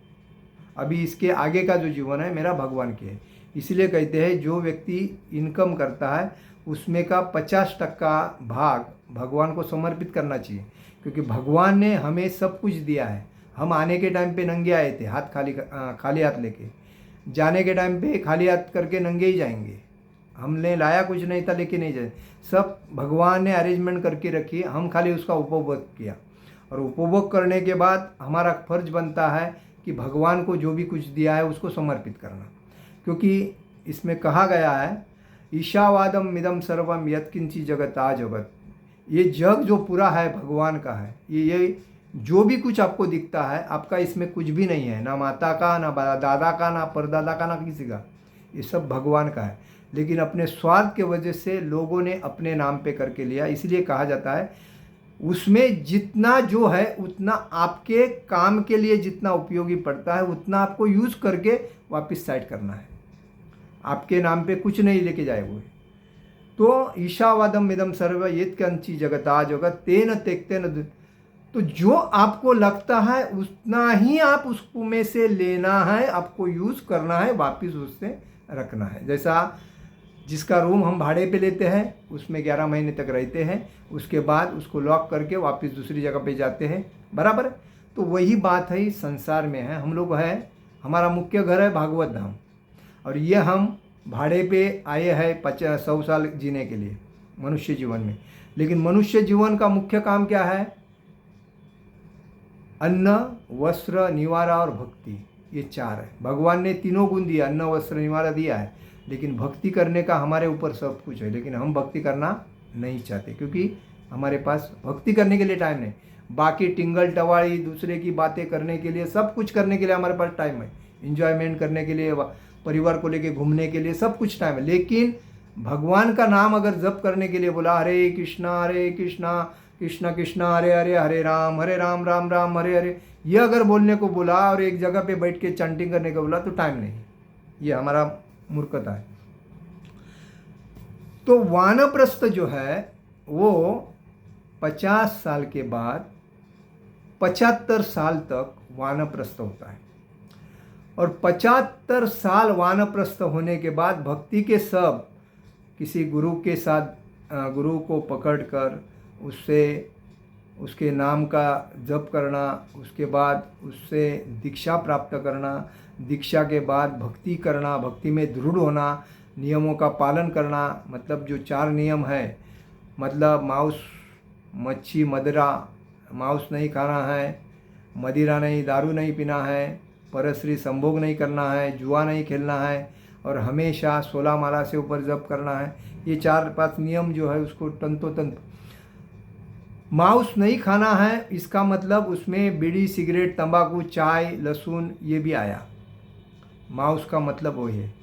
अभी इसके आगे का जो जीवन है मेरा भगवान के है। इसलिए कहते हैं जो व्यक्ति इनकम करता है उसमें का 50% भाग भगवान को समर्पित करना चाहिए, क्योंकि भगवान ने हमें सब कुछ दिया है। हम आने के टाइम पे नंगे आए थे, हाथ खाली हाथ लेके, जाने के टाइम पे खाली हाथ करके नंगे ही जाएंगे। हमने लाया कुछ नहीं था लेके नहीं जाए, सब भगवान ने अरेंजमेंट करके रखी, हम खाली उसका उपभोग किया। और उपभोग करने के बाद हमारा फर्ज बनता है कि भगवान को जो भी कुछ दिया है उसको समर्पित करना, क्योंकि इसमें कहा गया है ईशावादम मिदम सर्वम यत्किंची जगता जगत। ये जग जो पूरा है भगवान का है। ये जो भी कुछ आपको दिखता है आपका इसमें कुछ भी नहीं है, ना माता का, ना दादा का, ना परदादा का, ना किसी का, ये सब भगवान का है। लेकिन अपने स्वार्थ के वजह से लोगों ने अपने नाम पे करके लिया। इसलिए कहा जाता है उसमें जितना जो है उतना आपके काम के लिए जितना उपयोगी पड़ता है उतना आपको यूज़ करके वापस साइड करना है, आपके नाम पे कुछ नहीं लेके जाए हुए। तो ईशावादम इदम सर्व यत्किंची जगता जगत तेन त्यक्तेन। तो जो आपको लगता है उतना ही आप उसको में से लेना है, आपको यूज़ करना है, वापस उससे रखना है। जैसा जिसका रूम हम भाड़े पे लेते हैं उसमें 11 महीने तक रहते हैं, उसके बाद उसको लॉक करके वापस दूसरी जगह पे जाते हैं, बराबर। तो वही बात है इस संसार में है। हम लोग है, हमारा मुख्य घर है भागवत धाम, और ये हम भाड़े पे आए हैं 100 साल जीने के लिए मनुष्य जीवन में। लेकिन मनुष्य जीवन का मुख्य काम क्या है? अन्न, वस्त्र, निवारा और भक्ति, ये 4 है। भगवान ने तीनों गुण दिया, अन्न, वस्त्र, निवारा दिया है, लेकिन भक्ति करने का हमारे ऊपर सब कुछ है। लेकिन हम भक्ति करना नहीं चाहते क्योंकि हमारे पास भक्ति करने के लिए टाइम नहीं। बाकी टिंगल टवाड़ी दूसरे की बातें करने के लिए, सब कुछ करने के लिए हमारे पास टाइम है, इंजॉयमेंट करने के लिए, परिवार को लेके घूमने के लिए, सब कुछ टाइम है। लेकिन भगवान का नाम अगर जप करने के लिए बोला हरे कृष्णा कृष्ण कृष्ण हरे हरे, हरे राम राम राम हरे हरे, ये अगर बोलने को बोला और एक जगह पे बैठ के चैंटिंग करने को बोला तो टाइम नहीं। ये हमारा मूर्खता है। तो वानप्रस्थ जो है वो 50 साल के बाद 75 साल तक वानप्रस्थ होता है। और 75 साल वानप्रस्थ होने के बाद भक्ति के सब किसी गुरु के साथ गुरु को पकड़कर उससे उसके नाम का जप करना, उसके बाद उससे दीक्षा प्राप्त करना, दीक्षा के बाद भक्ति करना, भक्ति में दृढ़ होना, नियमों का पालन करना। मतलब जो 4 नियम है, मतलब मांस मच्छी मदिरा, मांस नहीं खाना है, मदिरा नहीं, दारू नहीं पीना है, परस्त्री संभोग नहीं करना है, जुआ नहीं खेलना है और हमेशा 16 माला से ऊपर जप करना है। ये 4-5 नियम जो है उसको तंतोतंत। मांस नहीं खाना है, इसका मतलब उसमें बीड़ी, सिगरेट, तंबाकू, चाय, लहसुन ये भी आया। मांस का मतलब वो है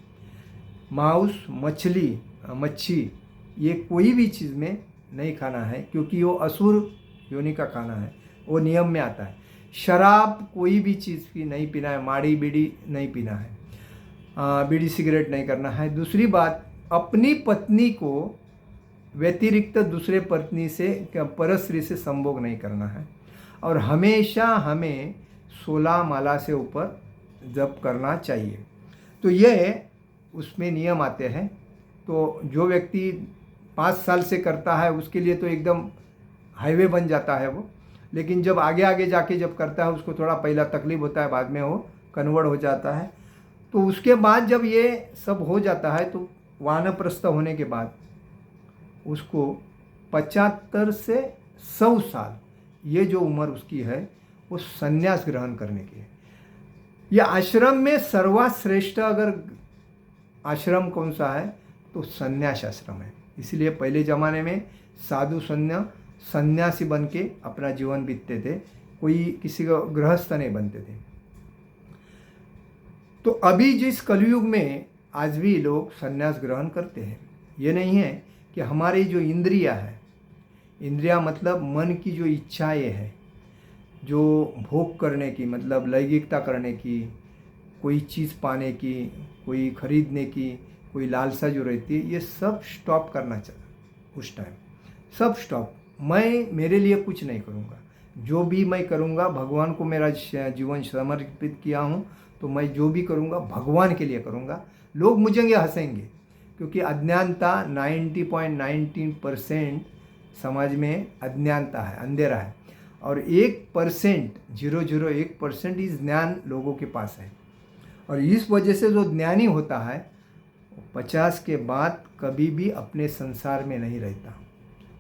मांस, मच्छी ये कोई भी चीज़ में नहीं खाना है, क्योंकि वो असुर योनि का खाना है, वो नियम में आता है। शराब कोई भी चीज़ की नहीं पीना है, माड़ी बीड़ी नहीं पीना है, बीड़ी सिगरेट नहीं करना है। दूसरी बात, अपनी पत्नी को व्यतिरिक्त दूसरे पत्नी से परस्त्री से संभोग नहीं करना है। और हमेशा हमें 16 माला से ऊपर जप करना चाहिए। तो ये उसमें नियम आते हैं। तो जो व्यक्ति 5 साल से करता है उसके लिए तो एकदम हाईवे बन जाता है वो। लेकिन जब आगे आगे जाके जब करता है उसको थोड़ा पहला तकलीफ होता है, बाद में वो कन्वर्ट हो जाता है। तो उसके बाद जब ये सब हो जाता है तो वानप्रस्थ होने के बाद उसको 75 से 100 साल, ये जो उम्र उसकी है वो संन्यास ग्रहण करने की है। यह आश्रम में सर्वश्रेष्ठ अगर आश्रम कौन सा है तो संन्यास आश्रम है। इसलिए पहले ज़माने में साधु सन्यासी बन के अपना जीवन बीतते थे, कोई किसी का गृहस्थ नहीं बनते थे। तो अभी जिस कलयुग में आज भी लोग संन्यास ग्रहण करते हैं। ये नहीं है कि हमारी जो इंद्रिया है, इंद्रिया मतलब मन की जो इच्छाएं है, जो भोग करने की, मतलब लैंगिकता करने की, कोई चीज़ पाने की, कोई खरीदने की, कोई लालसा जो रहती है, ये सब स्टॉप करना चाहिए। उस टाइम सब स्टॉप। मैं मेरे लिए कुछ नहीं करूँगा, जो भी मैं करूँगा भगवान को मेरा जीवन समर्पित किया हूँ, तो मैं जो भी करूँगा भगवान के लिए करूँगा। लोग मुझे हंसेंगे क्योंकि अज्ञानता 90.19% समाज में अज्ञानता है, अंधेरा है। और 1% 0.01% इस ज्ञान लोगों के पास है। और इस वजह से जो ज्ञानी होता है 50 के बाद कभी भी अपने संसार में नहीं रहता।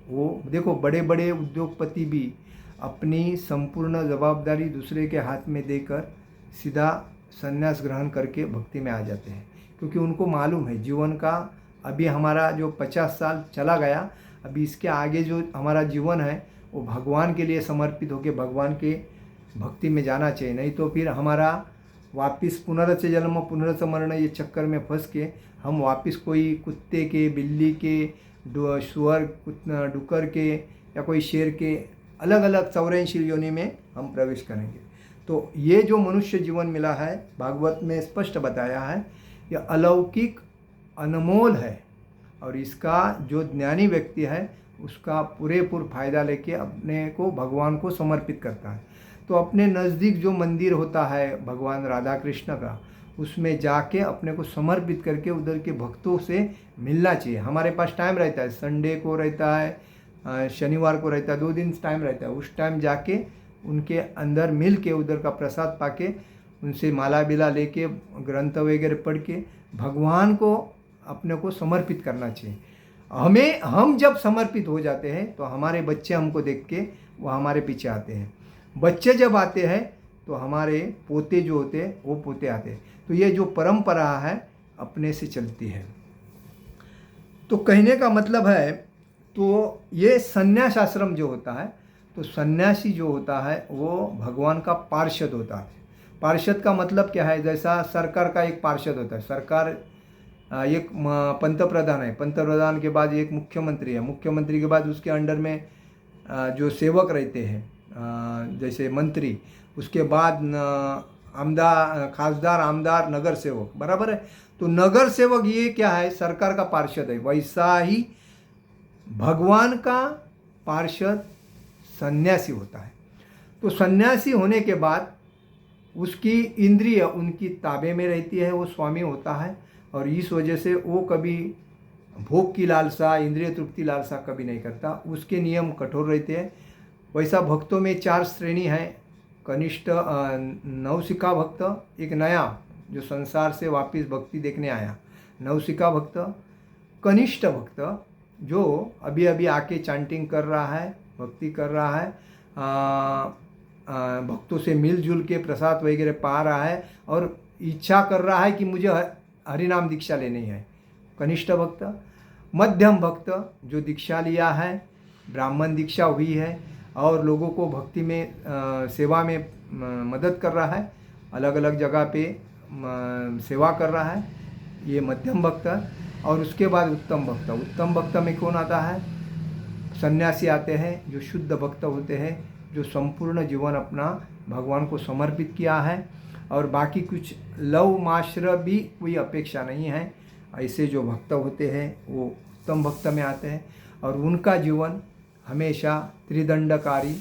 वो देखो, बड़े बड़े उद्योगपति भी अपनी संपूर्ण जवाबदारी दूसरे के हाथ में देकर सीधा संन्यास ग्रहण करके भक्ति में आ जाते हैं, क्योंकि उनको मालूम है जीवन का अभी हमारा जो 50 साल चला गया, अभी इसके आगे जो हमारा जीवन है वो भगवान के लिए समर्पित होकर भगवान के भक्ति में जाना चाहिए। नहीं तो फिर हमारा वापिस पुनरच जन्म पुनरच मरण ये चक्कर में फंस के हम वापिस कोई कुत्ते के, बिल्ली के, सुअर, डुकर के या कोई शेर के अलग अलग 84 योनि में हम प्रवेश करेंगे। तो ये जो मनुष्य जीवन मिला है, भागवत में स्पष्ट बताया है, यह अलौकिक अनमोल है। और इसका जो ज्ञानी व्यक्ति है उसका पूरेपूर फायदा लेके अपने को भगवान को समर्पित करता है। तो अपने नज़दीक जो मंदिर होता है भगवान राधा कृष्ण का, उसमें जाके अपने को समर्पित करके उधर के भक्तों से मिलना चाहिए। हमारे पास टाइम रहता है, संडे को रहता है, शनिवार को रहता है, 2 दिन टाइम रहता है। उस टाइम जाके उनके अंदर मिल के उधर का प्रसाद पाके उनसे माला बिला लेके ग्रंथ वगैरह पढ़ के भगवान को अपने को समर्पित करना चाहिए। हम जब समर्पित हो जाते हैं तो हमारे बच्चे हमको देख के वो हमारे पीछे आते हैं। बच्चे जब आते हैं तो हमारे पोते जो होते हैं वो पोते आते हैं। तो ये जो परंपरा है अपने से चलती है। तो कहने का मतलब है, तो ये संन्यास आश्रम जो होता है, तो सन्यासी जो होता है वो भगवान का पार्षद होता है। पार्षद का मतलब क्या है? जैसा सरकार का एक पार्षद होता है। सरकार एक पंतप्रधान है, पंतप्रधान के बाद एक मुख्यमंत्री है, मुख्यमंत्री के बाद उसके अंडर में जो सेवक रहते हैं जैसे मंत्री, उसके बाद खासदार, आमदार, नगर सेवक, बराबर है। तो नगर सेवक ये क्या है? सरकार का पार्षद है। वैसा ही भगवान का पार्षद सन्यासी होता है। तो सन्यासी होने के बाद उसकी इंद्रिय उनकी ताबे में रहती है, वो स्वामी होता है, और इस वजह से वो कभी भोग की लालसा, इंद्रिय तृप्ति लालसा कभी नहीं करता। उसके नियम कठोर रहते हैं। वैसा भक्तों में 4 श्रेणी है। कनिष्ठ नवसिका भक्त, एक नया जो संसार से वापस भक्ति देखने आया, नवसिका भक्त। कनिष्ठ भक्त जो अभी अभी आके चांटिंग कर रहा है, भक्ति कर रहा है, भक्तों से मिलजुल के प्रसाद वगैरह पा रहा है और इच्छा कर रहा है कि मुझे हरिनाम दीक्षा लेनी है, कनिष्ठ भक्त। मध्यम भक्त जो दीक्षा लिया है, ब्राह्मण दीक्षा हुई है और लोगों को भक्ति में सेवा में मदद कर रहा है, अलग अलग जगह पे सेवा कर रहा है, ये मध्यम भक्त। और उसके बाद उत्तम भक्त। उत्तम भक्त में कौन आता है? सन्यासी आते हैं जो शुद्ध भक्त होते हैं, जो संपूर्ण जीवन अपना भगवान को समर्पित किया है और बाकी कुछ लव माश्र भी कोई अपेक्षा नहीं है। ऐसे जो भक्त होते हैं वो उत्तम भक्त में आते हैं और उनका जीवन हमेशा त्रिदंडकारी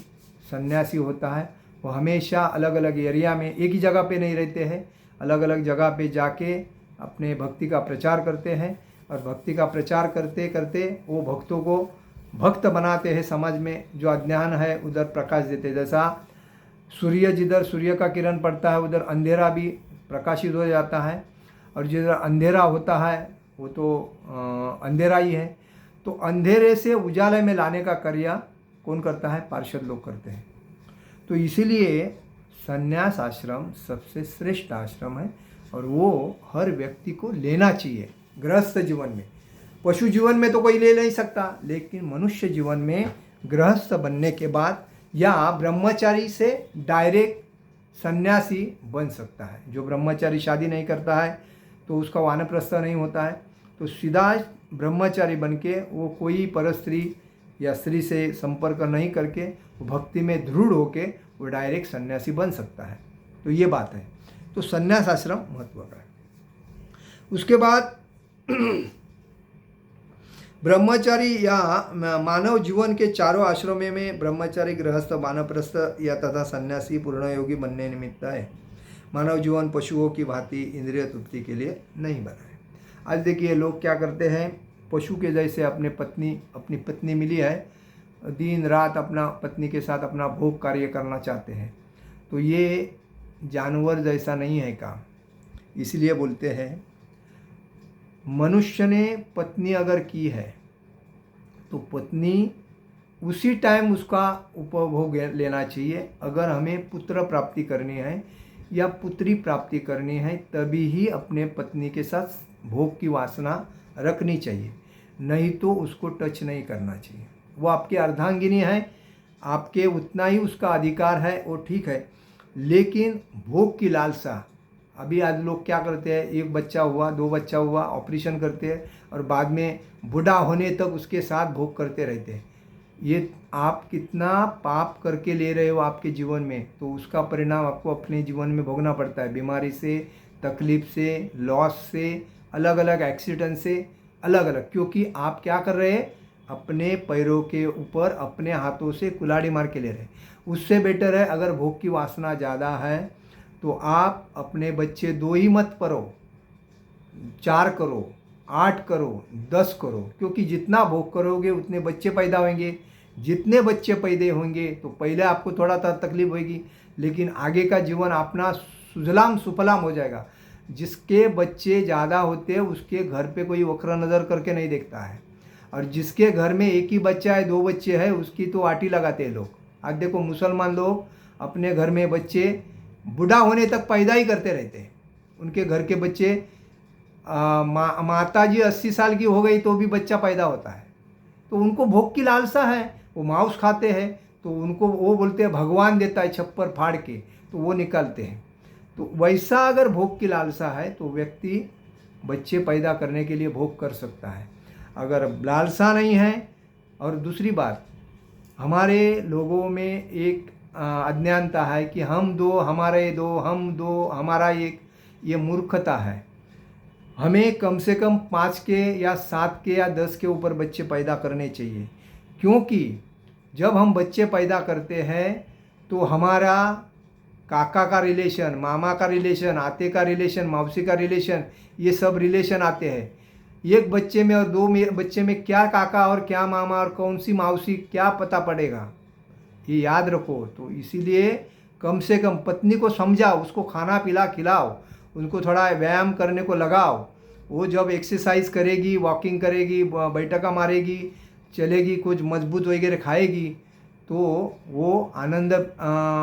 सन्यासी होता है। वो हमेशा अलग अलग एरिया में एक ही जगह पे नहीं रहते हैं, अलग अलग जगह पे जाके अपने भक्ति का प्रचार करते हैं और भक्ति का प्रचार करते करते वो भक्तों को भक्त बनाते हैं। समाज में जो अज्ञान है उधर प्रकाश देते। जैसा सूर्य जिधर सूर्य का किरण पड़ता है उधर अंधेरा भी प्रकाशित हो जाता है, और जिधर अंधेरा होता है वो तो अंधेरा ही है। तो अंधेरे से उजाले में लाने का कार्य कौन करता है? पार्षद लोग करते हैं। तो इसीलिए संन्यास आश्रम सबसे श्रेष्ठ आश्रम है और वो हर व्यक्ति को लेना चाहिए। गृहस्थ जीवन में, पशु जीवन में तो कोई ले नहीं सकता, लेकिन मनुष्य जीवन में गृहस्थ बनने के बाद या ब्रह्मचारी से डायरेक्ट सन्यासी बन सकता है। जो ब्रह्मचारी शादी नहीं करता है तो उसका वानप्रस्थ नहीं होता है, तो सीधा ब्रह्मचारी बन के वो कोई परस्त्री या स्त्री से संपर्क नहीं करके वो भक्ति में दृढ़ होके वो डायरेक्ट सन्यासी बन सकता है। तो ये बात है। तो सन्यास आश्रम महत्व का है। उसके बाद ब्रह्मचारी या मानव जीवन के चारों आश्रमों में ब्रह्मचारी, गृहस्थ, वानप्रस्थ या तथा सन्यासी पूर्ण योगी बनने निमित्त है। मानव जीवन पशुओं की भांति इंद्रिय तृप्ति के लिए नहीं बना है। आज देखिए लोग क्या करते हैं, पशु के जैसे अपनी पत्नी मिली है, दिन रात अपना पत्नी के साथ अपना भोग कार्य करना चाहते हैं। तो ये जानवर जैसा नहीं है काम। इसलिए बोलते हैं मनुष्य ने पत्नी अगर की है तो पत्नी उसी टाइम उसका उपभोग लेना चाहिए। अगर हमें पुत्र प्राप्ति करनी है या पुत्री प्राप्ति करनी है तभी ही अपने पत्नी के साथ भोग की वासना रखनी चाहिए, नहीं तो उसको टच नहीं करना चाहिए। वो आपकी अर्धांगिनी है, आपके उतना ही उसका अधिकार है, वो ठीक है, लेकिन भोग की लालसा। अभी आज लोग क्या करते हैं, एक बच्चा हुआ, 2 बच्चा हुआ, ऑपरेशन करते हैं और बाद में बूढ़ा होने तक उसके साथ भोग करते रहते हैं। ये आप कितना पाप करके ले रहे हो आपके जीवन में, तो उसका परिणाम आपको अपने जीवन में भोगना पड़ता है। बीमारी से, तकलीफ से, लॉस से, अलग अलग एक्सीडेंट से, अलग अलग। क्योंकि आप क्या कर रहे हैं, अपने पैरों के ऊपर अपने हाथों से कुल्हाड़ी मार के ले रहे हैं। उससे बेटर है अगर भोग की वासना ज़्यादा है तो आप अपने बच्चे 2 ही मत करो, 4 करो, 8 करो, 10 करो, क्योंकि जितना भोग करोगे उतने बच्चे पैदा होंगे। जितने बच्चे पैदा होंगे तो पहले आपको थोड़ा तकलीफ होगी, लेकिन आगे का जीवन अपना सुजलाम सुफलाम हो जाएगा। जिसके बच्चे ज़्यादा होते हैं उसके घर पे कोई वक्र नज़र करके नहीं देखता है, और जिसके घर में एक ही बच्चा है, 2 बच्चे हैं, उसकी तो आटी लगाते हैं लोग। आज देखो मुसलमान लोग अपने घर में बच्चे बूढ़ा होने तक पैदा ही करते रहते हैं। उनके घर के बच्चे माता जी 80 साल की हो गई तो भी बच्चा पैदा होता है। तो उनको भोग की लालसा है, वो मांस खाते हैं, तो उनको वो बोलते हैं भगवान देता है छप्पर फाड़ के, तो वो निकालते हैं। तो वैसा अगर भोग की लालसा है तो व्यक्ति बच्चे पैदा करने के लिए भोग कर सकता है। अगर लालसा नहीं है, और दूसरी बात, हमारे लोगों में एक अज्ञानता है कि हम 2, हमारे 2, हम 2, हमारा 1, ये मूर्खता है। हमें कम से कम 5 के या 7 के या 10 के ऊपर बच्चे पैदा करने चाहिए, क्योंकि जब हम बच्चे पैदा करते हैं तो हमारा काका का रिलेशन, मामा का रिलेशन, आते का रिलेशन, मौसी का रिलेशन, ये सब रिलेशन आते हैं। एक बच्चे में और दो बच्चे में क्या काका और क्या मामा और कौन सी मौसी क्या पता पड़ेगा, ये याद रखो। तो इसीलिए कम से कम पत्नी को समझाओ, उसको खाना पिला खिलाओ, उनको थोड़ा व्यायाम करने को लगाओ। वो जब एक्सरसाइज करेगी, वॉकिंग करेगी, बैठका मारेगी, चलेगी, कुछ मजबूत वगैरह खाएगी, तो वो आनंद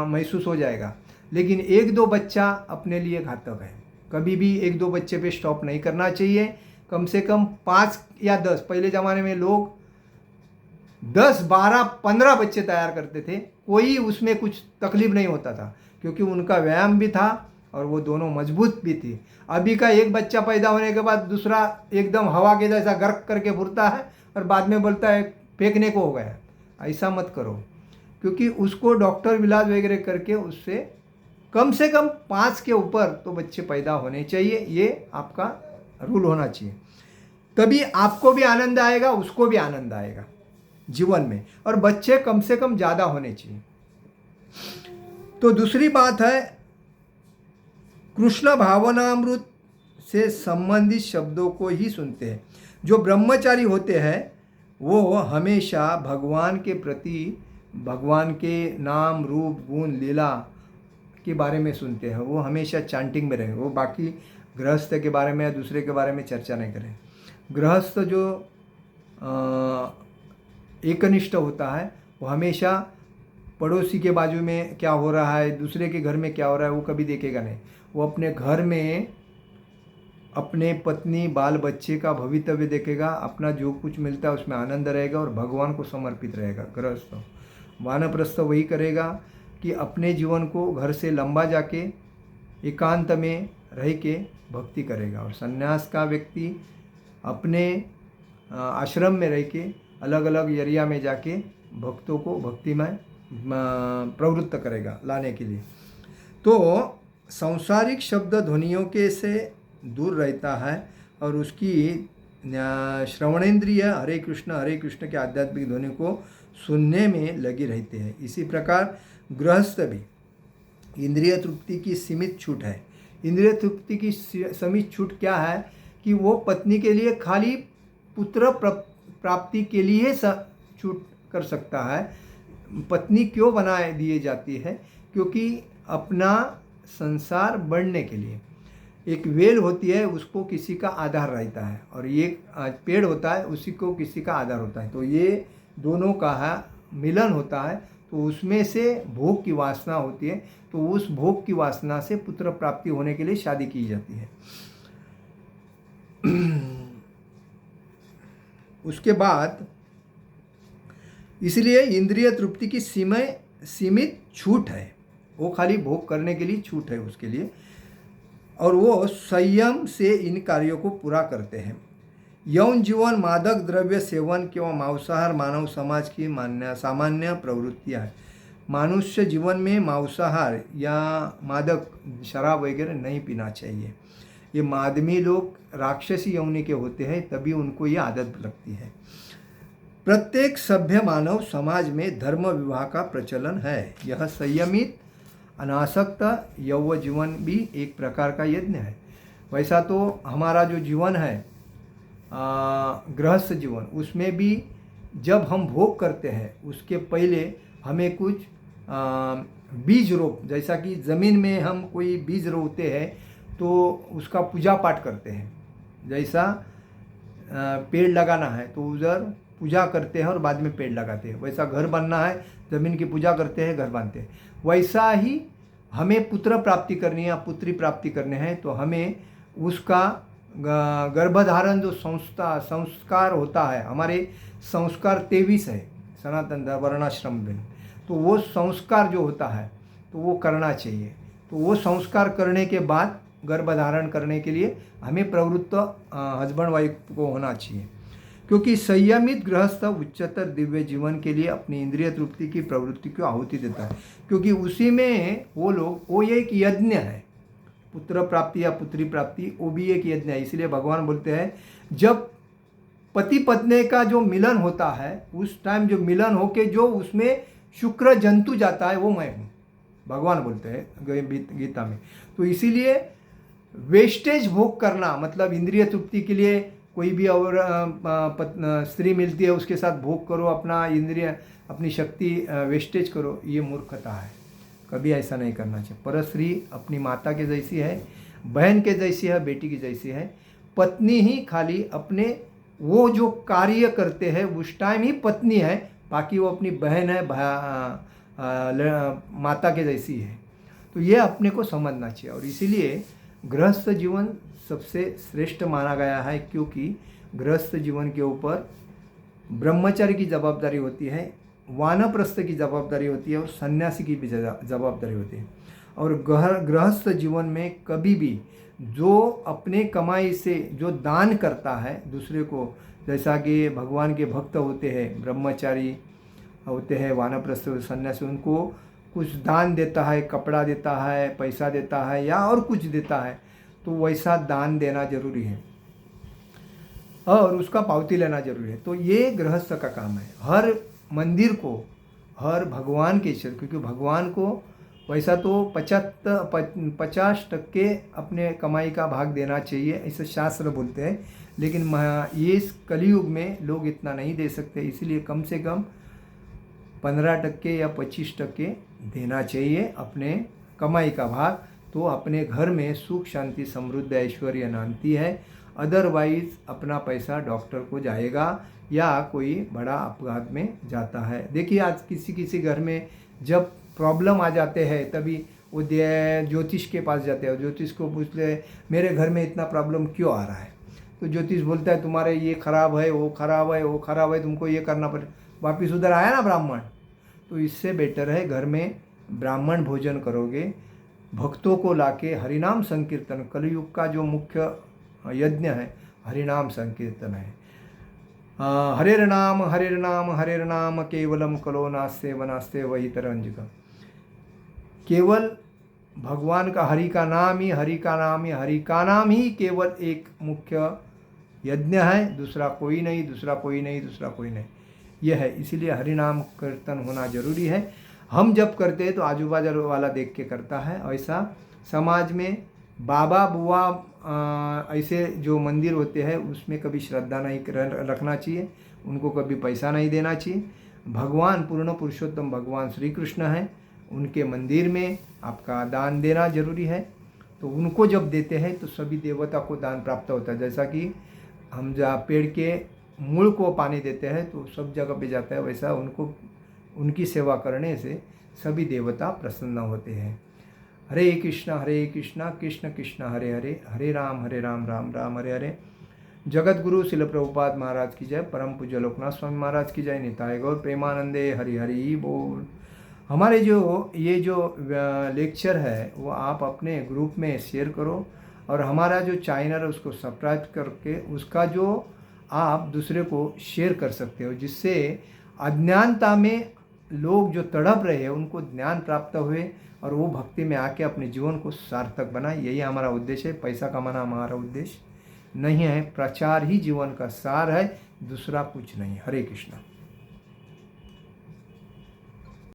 महसूस हो जाएगा। लेकिन 1-2 बच्चा अपने लिए घातक है। कभी भी 1-2 बच्चे पे स्टॉप नहीं करना चाहिए। कम से कम 5 या 10, पहले ज़माने में लोग 10, 12, 15 बच्चे तैयार करते थे, कोई उसमें कुछ तकलीफ नहीं होता था, क्योंकि उनका व्यायाम भी था और वो दोनों मजबूत भी थी। अभी का एक बच्चा पैदा होने के बाद दूसरा एकदम हवा के जैसा गर्क करके फुरता है और बाद में बोलता है फेंकने को हो गया। ऐसा मत करो, क्योंकि उसको डॉक्टर इलाज वगैरह करके उससे कम से कम 5 के ऊपर तो बच्चे पैदा होने चाहिए। ये आपका रूल होना चाहिए, तभी आपको भी आनंद आएगा, उसको भी आनंद आएगा जीवन में। और बच्चे कम से कम ज़्यादा होने चाहिए। तो दूसरी बात है, कृष्ण भावनामृत से संबंधित शब्दों को ही सुनते हैं। जो ब्रह्मचारी होते हैं वो हमेशा भगवान के प्रति, भगवान के नाम रूप गुण लीला के बारे में सुनते हैं। वो हमेशा चांटिंग में रहें। वो बाकी गृहस्थ के बारे में या दूसरे के बारे में चर्चा नहीं करें। गृहस्थ जो एकनिष्ठ होता है वो हमेशा पड़ोसी के बाजू में क्या हो रहा है, दूसरे के घर में क्या हो रहा है, वो कभी देखेगा नहीं। वो अपने घर में अपने पत्नी बाल बच्चे का भवितव्य देखेगा, अपना जो कुछ मिलता है उसमें आनंद रहेगा और भगवान को समर्पित रहेगा। गृहस्थ वानप्रस्थ वही करेगा कि अपने जीवन को घर से लंबा जाके एकांत में रह के भक्ति करेगा। और संन्यास का व्यक्ति अपने आश्रम में रह के अलग अलग एरिया में जाके भक्तों को भक्ति में प्रवृत्त करेगा लाने के लिए। तो सांसारिक शब्द ध्वनियों के से दूर रहता है और उसकी श्रवणेन्द्रिय हरे कृष्ण के आध्यात्मिक ध्वनि को सुनने में लगी रहते हैं। इसी प्रकार गृहस्थ भी इंद्रिय तृप्ति की सीमित छूट है। इंद्रिय तृप्ति की सीमित छूट क्या है कि वो पत्नी के लिए खाली पुत्र प्राप्ति के लिए छूट कर सकता है। पत्नी क्यों बनाए दिए जाती है? क्योंकि अपना संसार बढ़ने के लिए। एक वेल होती है, उसको किसी का आधार रहता है, और ये पेड़ होता है, उसी को किसी का आधार होता है। तो ये दोनों का मिलन होता है, तो उसमें से भोग की वासना होती है। तो उस भोग की वासना से पुत्र प्राप्ति होने के लिए शादी की जाती है। उसके बाद इसलिए इंद्रिय तृप्ति की सीमित छूट है। वो खाली भोग करने के लिए छूट है उसके लिए, और वो संयम से इन कार्यों को पूरा करते हैं। यौन जीवन, मादक द्रव्य सेवन किंवा मांसाहार मानव समाज की सामान्य प्रवृत्तियाँ है। मनुष्य जीवन में मांसाहार या मादक शराब वगैरह नहीं पीना चाहिए। ये मादमी लोग राक्षसी यौनी के होते हैं, तभी उनको ये आदत लगती है। प्रत्येक सभ्य मानव समाज में धर्म विवाह का प्रचलन है। यह संयमित अनासक्त यौव जीवन भी एक प्रकार का यज्ञ है। वैसा तो हमारा जो जीवन है गृहस्थ जीवन, उसमें भी जब हम भोग करते हैं उसके पहले हमें कुछ बीज रोप, जैसा कि ज़मीन में हम कोई बीज रोपते हैं तो उसका पूजा पाठ करते हैं। जैसा पेड़ लगाना है तो उधर पूजा करते हैं और बाद में पेड़ लगाते हैं। वैसा घर बनना है, ज़मीन की पूजा करते हैं, घर बांधते हैं। वैसा ही हमें पुत्र प्राप्ति करनी है या पुत्री प्राप्ति करने हैं तो हमें उसका गर्भधारण जो संस्कार होता है, हमारे संस्कार 23 है सनातन वर्णाश्रम में, तो वो संस्कार जो होता है तो वो करना चाहिए। तो वो संस्कार करने के बाद गर्भधारण करने के लिए हमें प्रवृत्त हस्बैंड वाइफ को होना चाहिए। क्योंकि संयमित गृहस्थ उच्चतर दिव्य जीवन के लिए अपनी इंद्रिय तृप्ति की प्रवृत्ति को आहुति देता है, क्योंकि उसी में वो एक यज्ञ है। पुत्र प्राप्ति या पुत्री प्राप्ति वो भी एक यज्ञ है। इसलिए भगवान बोलते हैं जब पति पत्नी का जो मिलन होता है उस टाइम जो मिलन होके जो उसमें शुक्र जंतु जाता है वो मैं हूँ, भगवान बोलते हैं गीता में। तो इसीलिए वेस्टेज भोग करना मतलब इंद्रिय तृप्ति के लिए कोई भी और स्त्री मिलती है उसके साथ भोग करो, अपना इंद्रिय अपनी शक्ति वेस्टेज करो, ये मूर्खता है। कभी ऐसा नहीं करना चाहिए। पर स्त्री अपनी माता के जैसी है, बहन के जैसी है, बेटी की जैसी है। पत्नी ही खाली अपने वो जो कार्य करते हैं उस टाइम ही पत्नी है, बाकी वो अपनी बहन है, माता के जैसी है। तो ये अपने को समझना चाहिए। और इसीलिए गृहस्थ जीवन सबसे श्रेष्ठ माना गया है, क्योंकि गृहस्थ जीवन के ऊपर ब्रह्मचारी की जवाबदारी होती है, वानप्रस्थ की जवाबदारी होती है और सन्यासी की भी जवाबदारी होती है। और गृहस्थ जीवन में कभी भी जो अपने कमाई से जो दान करता है दूसरे को, जैसा कि भगवान के भक्त होते हैं, ब्रह्मचारी होते हैं, वानप्रस्थ सन्यासी, उनको कुछ दान देता है, कपड़ा देता है, पैसा देता है या और कुछ देता है, तो वैसा दान देना जरूरी है और उसका पावती लेना जरूरी है। तो ये गृहस्थ का काम है। हर मंदिर को, हर भगवान के इच्छा, क्योंकि भगवान को वैसा तो 50% अपने कमाई का भाग देना चाहिए, ऐसे शास्त्र बोलते हैं। लेकिन ये इस कलयुग में लोग इतना नहीं दे सकते, इसलिए कम से कम 15% या 25% देना चाहिए अपने कमाई का भाग। तो अपने घर में सुख शांति समृद्ध ऐश्वर्य नांती है। अदरवाइज अपना पैसा डॉक्टर को जाएगा या कोई बड़ा अपघात में जाता है। देखिए आज किसी घर में जब प्रॉब्लम आ जाते हैं तभी वो ज्योतिष के पास जाते हैं। ज्योतिष को पूछते हैं मेरे घर में इतना प्रॉब्लम क्यों आ रहा है, तो ज्योतिष बोलता है तुम्हारे ये खराब है, वो खराब है, वो खराब है, तुमको ये करना पड़े। वापिस उधर आया ना ब्राह्मण। तो इससे बेटर है घर में ब्राह्मण भोजन करोगे, भक्तों को लाके हरिनाम संकीर्तन, कलयुग का जो मुख्य यज्ञ है हरिनाम संकीर्तन है। हरेर नाम हरेर नाम केवलम कलो नास्ते वनास्ते वही तरंजक। केवल भगवान का हरि का नाम ही, हरि का नाम ही, हरि का नाम ही केवल एक मुख्य यज्ञ है, दूसरा कोई नहीं, दूसरा कोई नहीं, दूसरा कोई नहीं, यह है। इसीलिए हरि नाम कीर्तन होना जरूरी है। हम जब करते हैं तो आजू बाजू वाला देख के करता है। ऐसा समाज में बाबा बुआ ऐसे जो मंदिर होते हैं उसमें कभी श्रद्धा नहीं रखना चाहिए, उनको कभी पैसा नहीं देना चाहिए। भगवान पूर्ण पुरुषोत्तम भगवान श्री कृष्ण हैं, उनके मंदिर में आपका दान देना जरूरी है। तो उनको जब देते हैं तो सभी देवता को दान प्राप्त होता है। जैसा कि हम जहाँ पेड़ के मूल को पानी देते हैं तो सब जगह पे जाता है, वैसा उनको उनकी सेवा करने से सभी देवता प्रसन्न होते हैं। हरे कृष्णा कृष्ण कृष्ण हरे हरे, हरे राम राम राम हरे हरे। जगत गुरु शिल प्रभुपाद महाराज की जय, परम पूज्य लोकनाथ स्वामी महाराज की जय, निताय गौर प्रेमानंदे हरि हरि बोल। हमारे ये जो लेक्चर है वो आप अपने ग्रुप में शेयर करो और हमारा जो चैनल है उसको सब्सक्राइब करके उसका जो आप दूसरे को शेयर कर सकते हो, जिससे अज्ञानता में लोग जो तड़प रहे हैं उनको ज्ञान प्राप्त हुए और वो भक्ति में आके अपने जीवन को सार्थक बनाए। यही हमारा उद्देश्य है। पैसा कमाना हमारा उद्देश्य नहीं है, प्रचार ही जीवन का सार है, दूसरा कुछ नहीं। हरे कृष्णा।